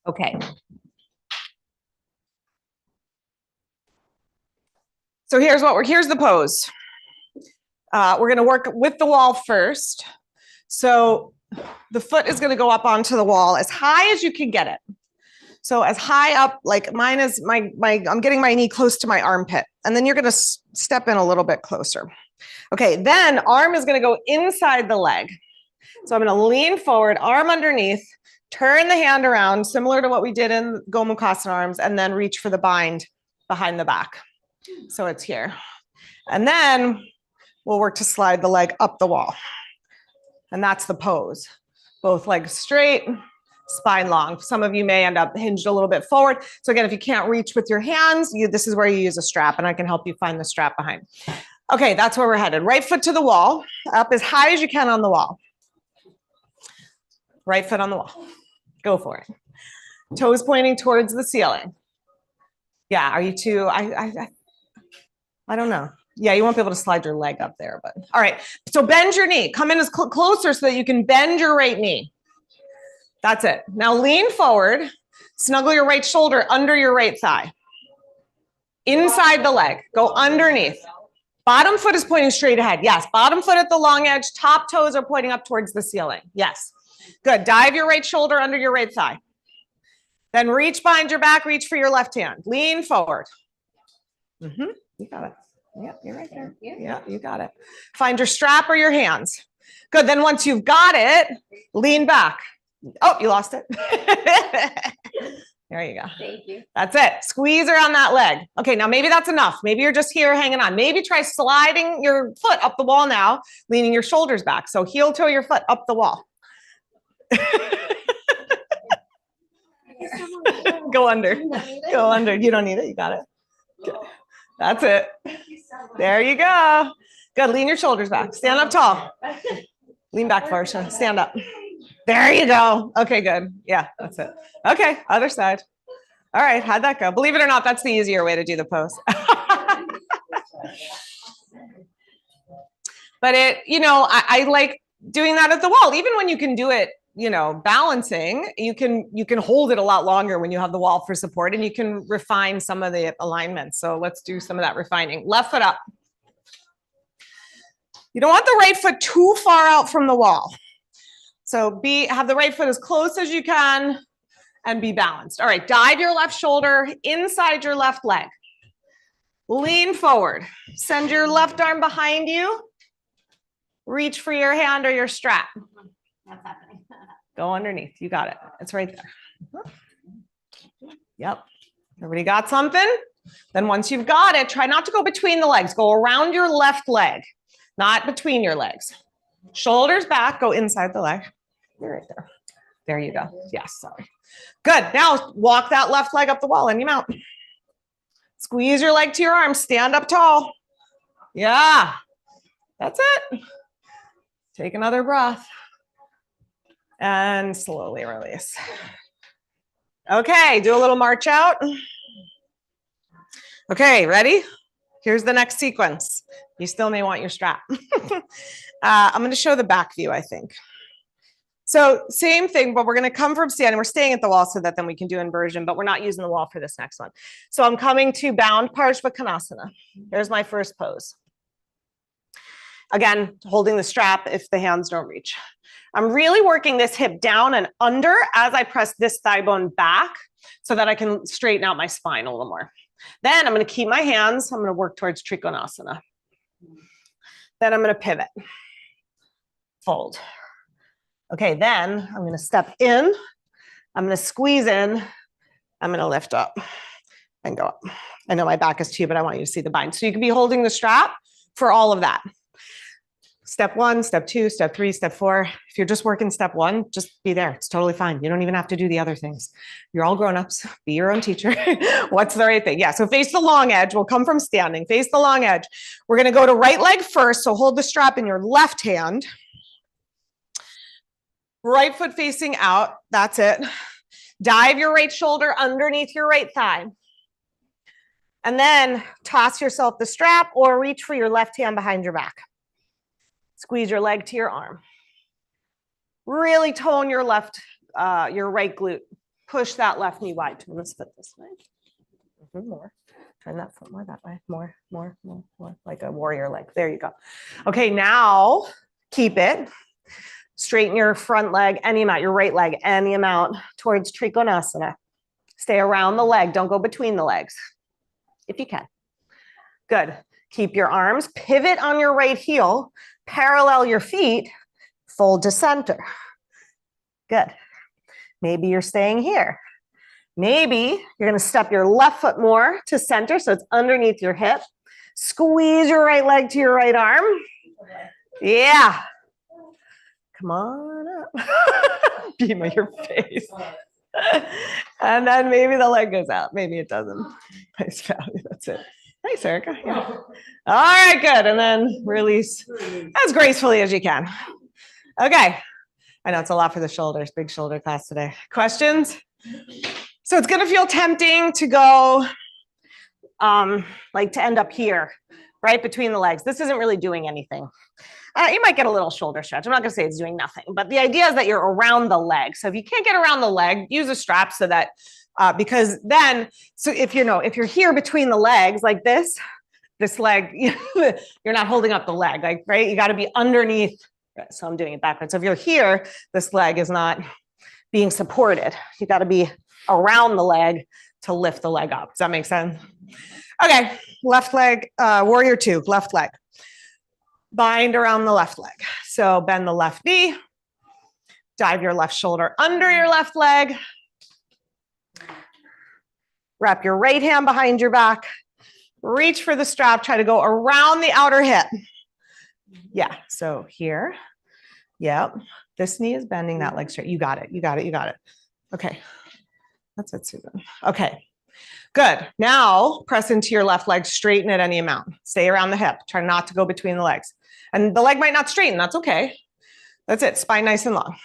Okay. So here's the pose. We're going to work with the wall first. So the foot is going to go up onto the wall as high as you can get it. So as high up, like mine is I'm getting my knee close to my armpit. And then you're going to step in a little bit closer. Okay, then arm is going to go inside the leg. So I'm going to lean forward, arm underneath, turn the hand around, similar to what we did in Gomukhasana arms, and then reach for the bind behind the back. So it's here. And then we'll work to slide the leg up the wall. And that's the pose. Both legs straight, spine long. Some of you may end up hinged a little bit forward. So again, if you can't reach with your hands, this is where you use a strap, and I can help you find the strap behind. Okay, that's where we're headed. Right foot to the wall, up as high as you can on the wall. Right foot on the wall. Go for it. Toes pointing towards the ceiling. Yeah, are you too, I don't know. Yeah, you won't be able to slide your leg up there, but all right. So bend your knee. Come in as closer so that you can bend your right knee. That's it. Now lean forward. Snuggle your right shoulder under your right thigh. Inside the leg. Go underneath. Bottom foot is pointing straight ahead. Yes, bottom foot at the long edge, top toes are pointing up towards the ceiling. Yes, good. Dive your right shoulder under your right thigh. Then reach behind your back, reach for your left hand. Lean forward. You got it. Yeah, you're right there. Yeah, you got it. Find your strap or your hands. Good, then once you've got it, lean back. Oh, you lost it. There you go. Thank you. That's it. Squeeze around that leg. Okay, now maybe that's enough. Maybe you're just here hanging on. Maybe try sliding your foot up the wall now, leaning your shoulders back. So heel toe your foot up the wall. Go under. Go under. You don't need it. You got it. Good. That's it. There you go. Good. Lean your shoulders back. Stand up tall. Lean back first. Stand up. There you go. Okay, good. Yeah, that's it. Okay, other side. All right, how'd that go? Believe it or not, that's the easier way to do the pose. But I like doing that at the wall. Even when you can do it, balancing, you can hold it a lot longer when you have the wall for support, and you can refine some of the alignments. So let's do some of that refining. Left foot up. You don't want the right foot too far out from the wall. So have the right foot as close as you can and be balanced. All right, dive your left shoulder inside your left leg. Lean forward. Send your left arm behind you. Reach for your hand or your strap. That's happening. Go underneath. You got it. It's right there. Yep. Everybody got something? Then once you've got it, try not to go between the legs. Go around your left leg, not between your legs. Shoulders back, go inside the leg. You're right there. There you go. Yes, sorry. Good. Now walk that left leg up the wall and you mount. Squeeze your leg to your arm. Stand up tall. Yeah. That's it. Take another breath. And slowly release. Okay, do a little march out. Okay, ready? Here's the next sequence. You still may want your strap. I'm going to show the back view, I think. So same thing, but we're going to come from standing. We're staying at the wall so that then we can do inversion, but we're not using the wall for this next one. So I'm coming to bound Parshvakonasana. Here's my first pose. Again, holding the strap if the hands don't reach. I'm really working this hip down and under as I press this thigh bone back so that I can straighten out my spine a little more. Then I'm going to keep my hands. I'm going to work towards Trikonasana. Then I'm going to pivot. Fold. Okay, then I'm going to step in. I'm going to squeeze in. I'm going to lift up and go up. I know my back is to you, but I want you to see the bind. So you can be holding the strap for all of that. Step 1, step 2, step 3, step 4. If you're just working step 1, just be there. It's totally fine. You don't even have to do the other things. You're all grown-ups. Be your own teacher. What's the right thing? Yeah, so face the long edge. We'll come from standing. Face the long edge. We're going to go to right leg first. So hold the strap in your left hand. Right foot facing out. That's it. Dive your right shoulder underneath your right thigh. And then toss yourself the strap or reach for your left hand behind your back. Squeeze your leg to your arm. Really tone your right glute. Push that left knee wide. Turn this foot this way. More. Turn that foot more that way. More. Like a warrior leg. There you go. Okay, now keep it. Straighten your front leg any amount, your right leg any amount towards Trikonasana. Stay around the leg. Don't go between the legs if you can. Good. Keep your arms. Pivot on your right heel. Parallel your feet. Fold to center. Good. Maybe you're staying here. Maybe you're going to step your left foot more to center so it's underneath your hip. Squeeze your right leg to your right arm. Yeah. Come on up. Beam on your face. And then maybe the leg goes out. Maybe it doesn't. Nice value. That's it. Nice, Erica. Yeah. All right, good. And then release as gracefully as you can. Okay. I know it's a lot for the shoulders. Big shoulder class today. Questions? So it's going to feel tempting to go, to end up here, right between the legs. This isn't really doing anything. You might get a little shoulder stretch. I'm not going to say it's doing nothing, but the idea is that you're around the leg. So if you can't get around the leg, use a strap so that, because then, so if you're here between the legs like this, this leg, you're not holding up the leg, like, right? You got to be underneath. So I'm doing it backwards. So if you're here, this leg is not being supported. You got to be around the leg to lift the leg up. Does that make sense? Okay, left leg, warrior two, left leg. Bind around the left leg. So bend the left knee, dive your left shoulder under your left leg. Wrap your right hand behind your back. Reach for the strap, try to go around the outer hip. Yeah, so here, yep. This knee is bending, that leg straight. You got it, you got it, you got it. Okay, that's it, Susan. Okay, good. Now press into your left leg, straighten at any amount. Stay around the hip, try not to go between the legs. And the leg might not straighten, that's okay. That's it, spine nice and long.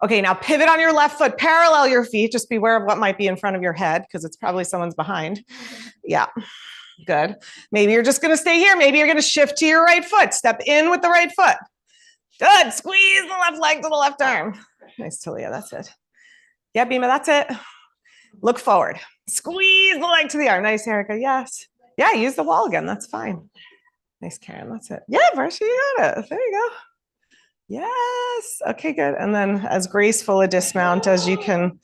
Okay, now pivot on your left foot, parallel your feet, just beware of what might be in front of your head because it's probably someone's behind. Yeah, good. Maybe you're just gonna stay here. Maybe you're gonna shift to your right foot, step in with the right foot. Good, squeeze the left leg to the left arm. Nice, Talia, that's it. Yeah, Bima, that's it. Look forward, squeeze the leg to the arm. Nice, Erica, yes. Yeah, use the wall again, that's fine. Nice, Karen, that's it. Yeah, Varsha, you got it, there you go. Yes, okay, good. And then as graceful a dismount as you can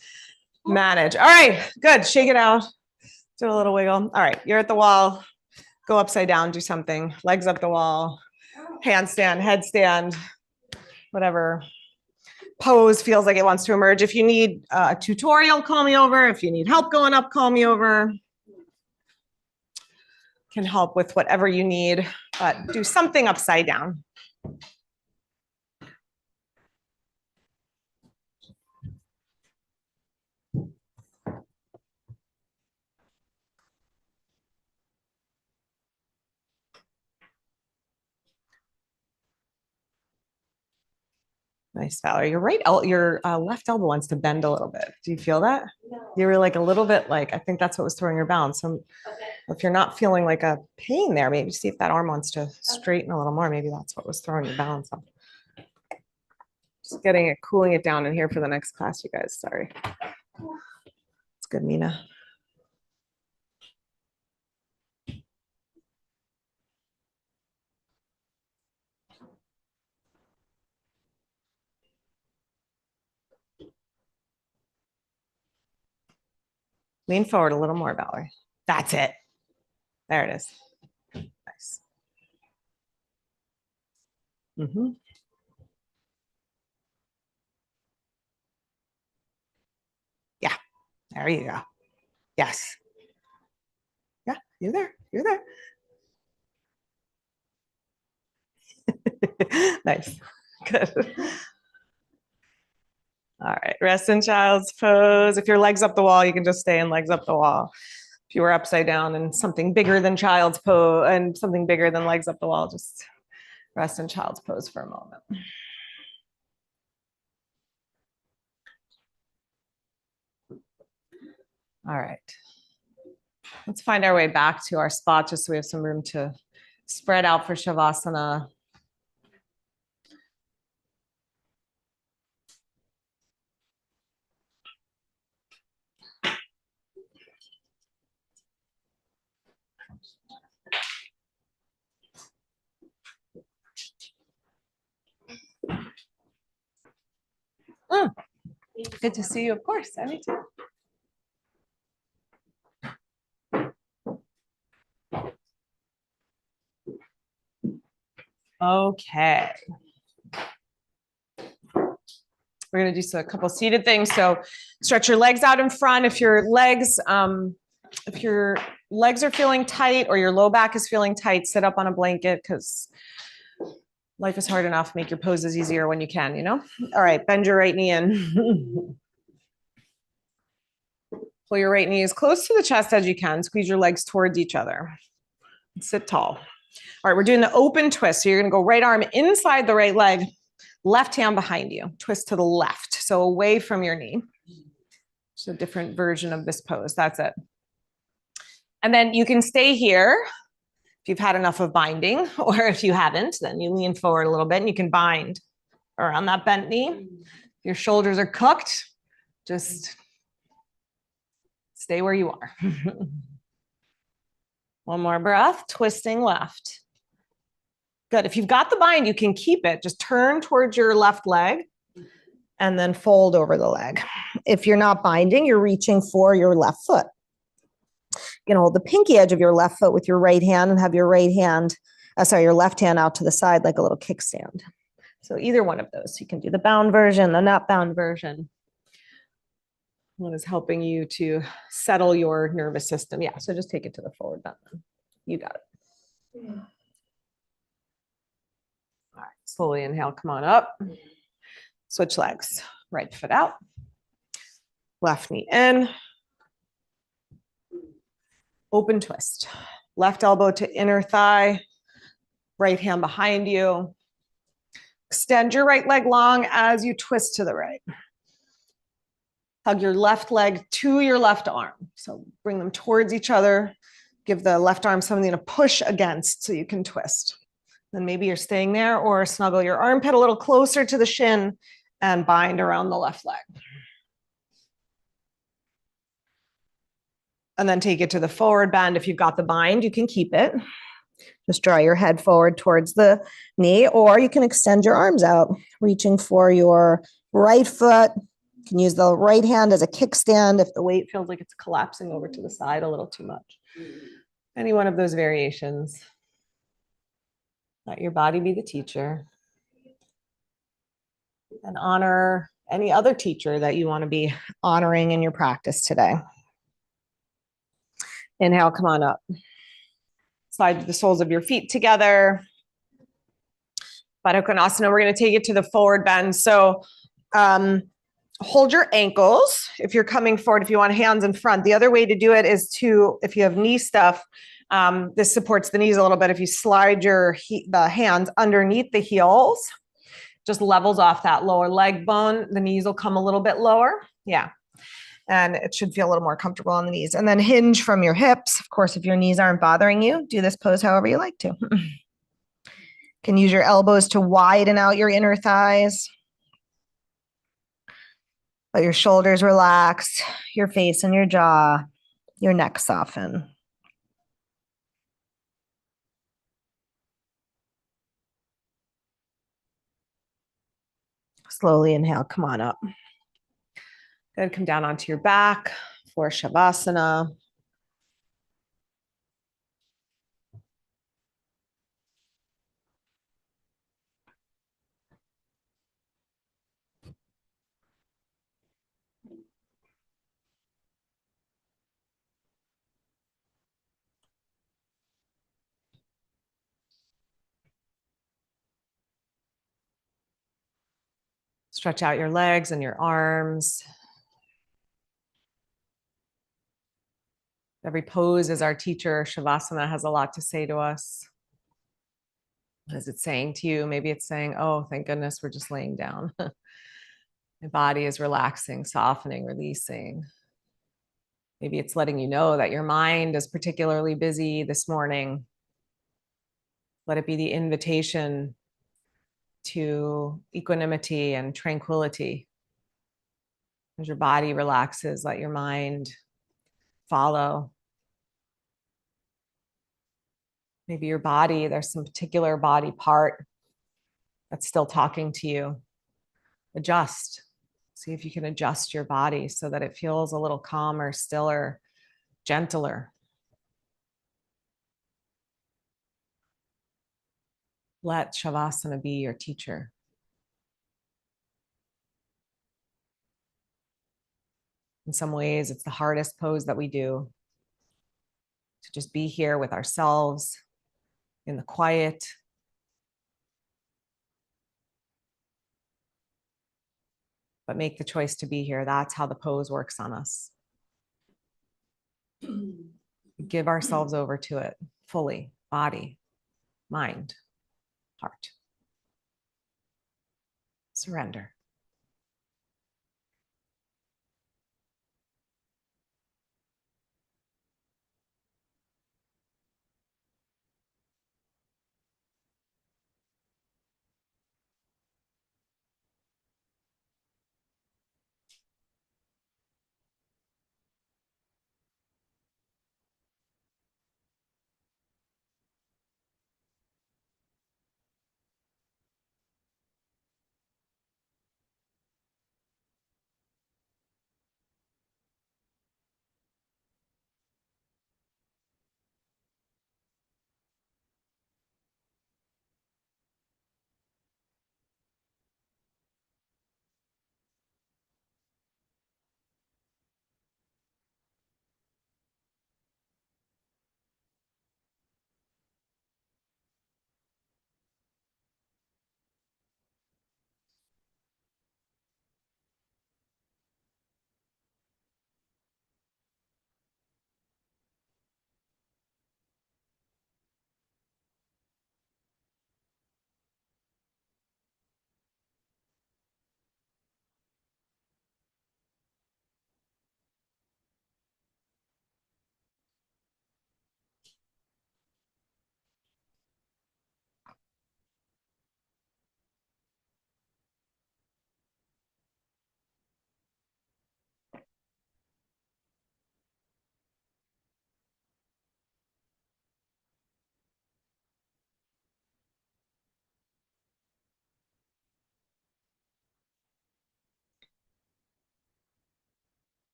manage. All right, good, shake it out. Do a little wiggle. All right, you're at the wall. Go upside down, do something. Legs up the wall, handstand, headstand, whatever pose feels like it wants to emerge. If you need a tutorial, call me over. If you need help going up, call me over. Can help with whatever you need, but do something upside down. Nice, Valerie. Your left elbow wants to bend a little bit. Do you feel that? No. You were like a little bit like, I think that's what was throwing your balance. So if you're not feeling like a pain there, maybe see if that arm wants to straighten a little more. Maybe that's what was throwing your balance off. Just getting it, cooling it down in here for the next class, you guys. Sorry. It's good, Mina. Lean forward a little more, Valerie. That's it. There it is. Nice. Mm-hmm. Yeah, there you go. Yes. Yeah, you're there. You're there. Nice. Good. All right, rest in child's pose. If your legs up the wall, you can just stay in legs up the wall. If you were upside down and something bigger than child's pose and something bigger than legs up the wall, just rest in child's pose for a moment. All right. Let's find our way back to our spot just so we have some room to spread out for Shavasana. Good to see you, of course. Anytime. Okay. We're going to do a couple seated things. So stretch your legs out in front. If your legs are feeling tight or your low back is feeling tight, sit up on a blanket because life is hard enough. Make your poses easier when you can, you know? All right, bend your right knee in. Pull your right knee as close to the chest as you can. Squeeze your legs towards each other. Sit tall. All right, we're doing the open twist. So you're gonna go right arm inside the right leg, left hand behind you. Twist to the left, so away from your knee. It's a different version of this pose. That's it. And then you can stay here if you've had enough of binding, or if you haven't, then you lean forward a little bit and you can bind around that bent knee. If your shoulders are cooked, just stay where you are. One more breath, twisting left. Good. If you've got the bind, you can keep it. Just turn towards your left leg and then fold over the leg. If you're not binding, you're reaching for your left foot. You can hold the pinky edge of your left foot with your right hand and have your your left hand out to the side like a little kickstand. So either one of those. You can do the bound version, the not bound version. One is helping you to settle your nervous system. Yeah, so just take it to the forward bend. You got it. Yeah. All right, slowly inhale, come on up. Switch legs. Right foot out. Left knee in. Open twist. Left elbow to inner thigh. Right hand behind you. Extend your right leg long as you twist to the right. Hug your left leg to your left arm. So bring them towards each other. Give the left arm something to push against so you can twist. Then maybe you're staying there, or snuggle your armpit a little closer to the shin and bind around the left leg. And then take it to the forward bend. If you've got the bind, you can keep it. Just draw your head forward towards the knee, or you can extend your arms out, reaching for your right foot. You can use the right hand as a kickstand if the weight feels like it's collapsing over to the side a little too much. Any one of those variations. Let your body be the teacher. And honor any other teacher that you want to be honoring in your practice today. Inhale, come on up. Slide the soles of your feet together. Baddha Konasana, we're going to take it to the forward bend. So hold your ankles if you're coming forward, if you want hands in front. The other way to do it is to, if you have knee stuff, this supports the knees a little bit. If you slide the hands underneath the heels, just levels off that lower leg bone. The knees will come a little bit lower. Yeah. And it should feel a little more comfortable on the knees. And then hinge from your hips. Of course, if your knees aren't bothering you, do this pose however you like to. Can use your elbows to widen out your inner thighs. Let your shoulders relax, your face and your jaw, your neck soften. Slowly inhale, come on up. Good, come down onto your back for Shavasana. Stretch out your legs and your arms. Every pose is our teacher. Shavasana has a lot to say to us. What is it saying to you? Maybe it's saying, oh, thank goodness we're just laying down. My body is relaxing, softening, releasing. Maybe it's letting you know that your mind is particularly busy this morning. Let it be the invitation to equanimity and tranquility. As your body relaxes, let your mind follow. Maybe your body, there's some particular body part that's still talking to you. Adjust. See if you can adjust your body so that it feels a little calmer, stiller, gentler. Let Shavasana be your teacher. In some ways, it's the hardest pose that we do, to just be here with ourselves in the quiet. But make the choice to be here. That's how the pose works on us. Give ourselves over to it fully, body, mind, heart. Surrender.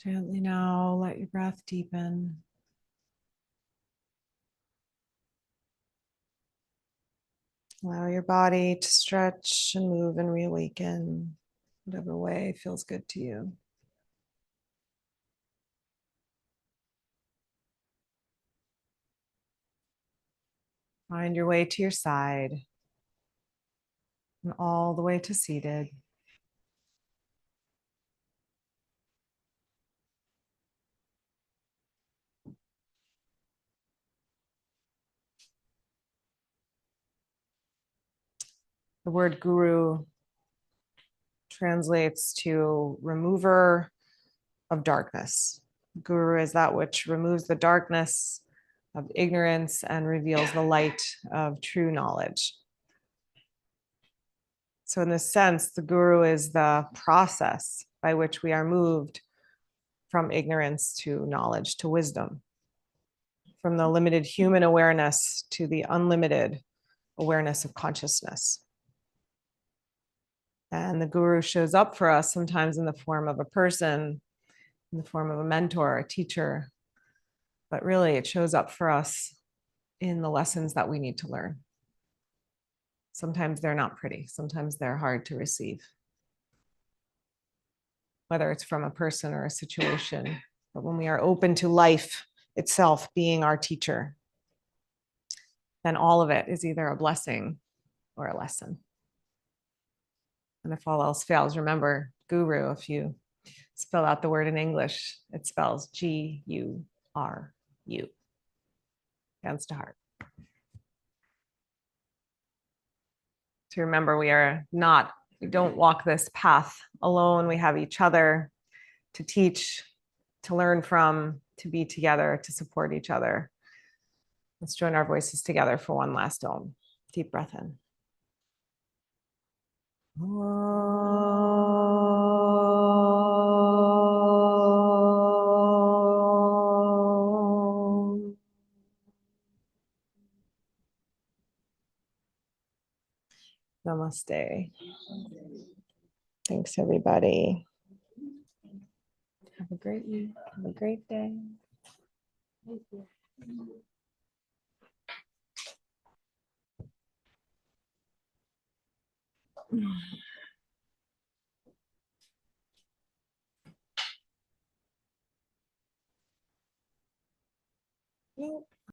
Gently now, let your breath deepen. Allow your body to stretch and move and reawaken, whatever way feels good to you. Find your way to your side and all the way to seated. The word guru translates to remover of darkness. Guru is that which removes the darkness of ignorance and reveals the light of true knowledge. So, in this sense, the guru is the process by which we are moved from ignorance to knowledge to wisdom, from the limited human awareness to the unlimited awareness of consciousness. And the guru shows up for us sometimes in the form of a person, in the form of a mentor, a teacher, but really it shows up for us in the lessons that we need to learn. Sometimes they're not pretty, sometimes they're hard to receive, whether it's from a person or a situation. But when we are open to life itself being our teacher, then all of it is either a blessing or a lesson. And if all else fails, remember guru, if you spell out the word in English, it spells Guru. Hands to heart. To remember we don't walk this path alone. We have each other to teach, to learn from, to be together, to support each other. Let's join our voices together for one last Om. Deep breath in. Namaste. Thanks, everybody. Have a great week. Have a great day. Nope.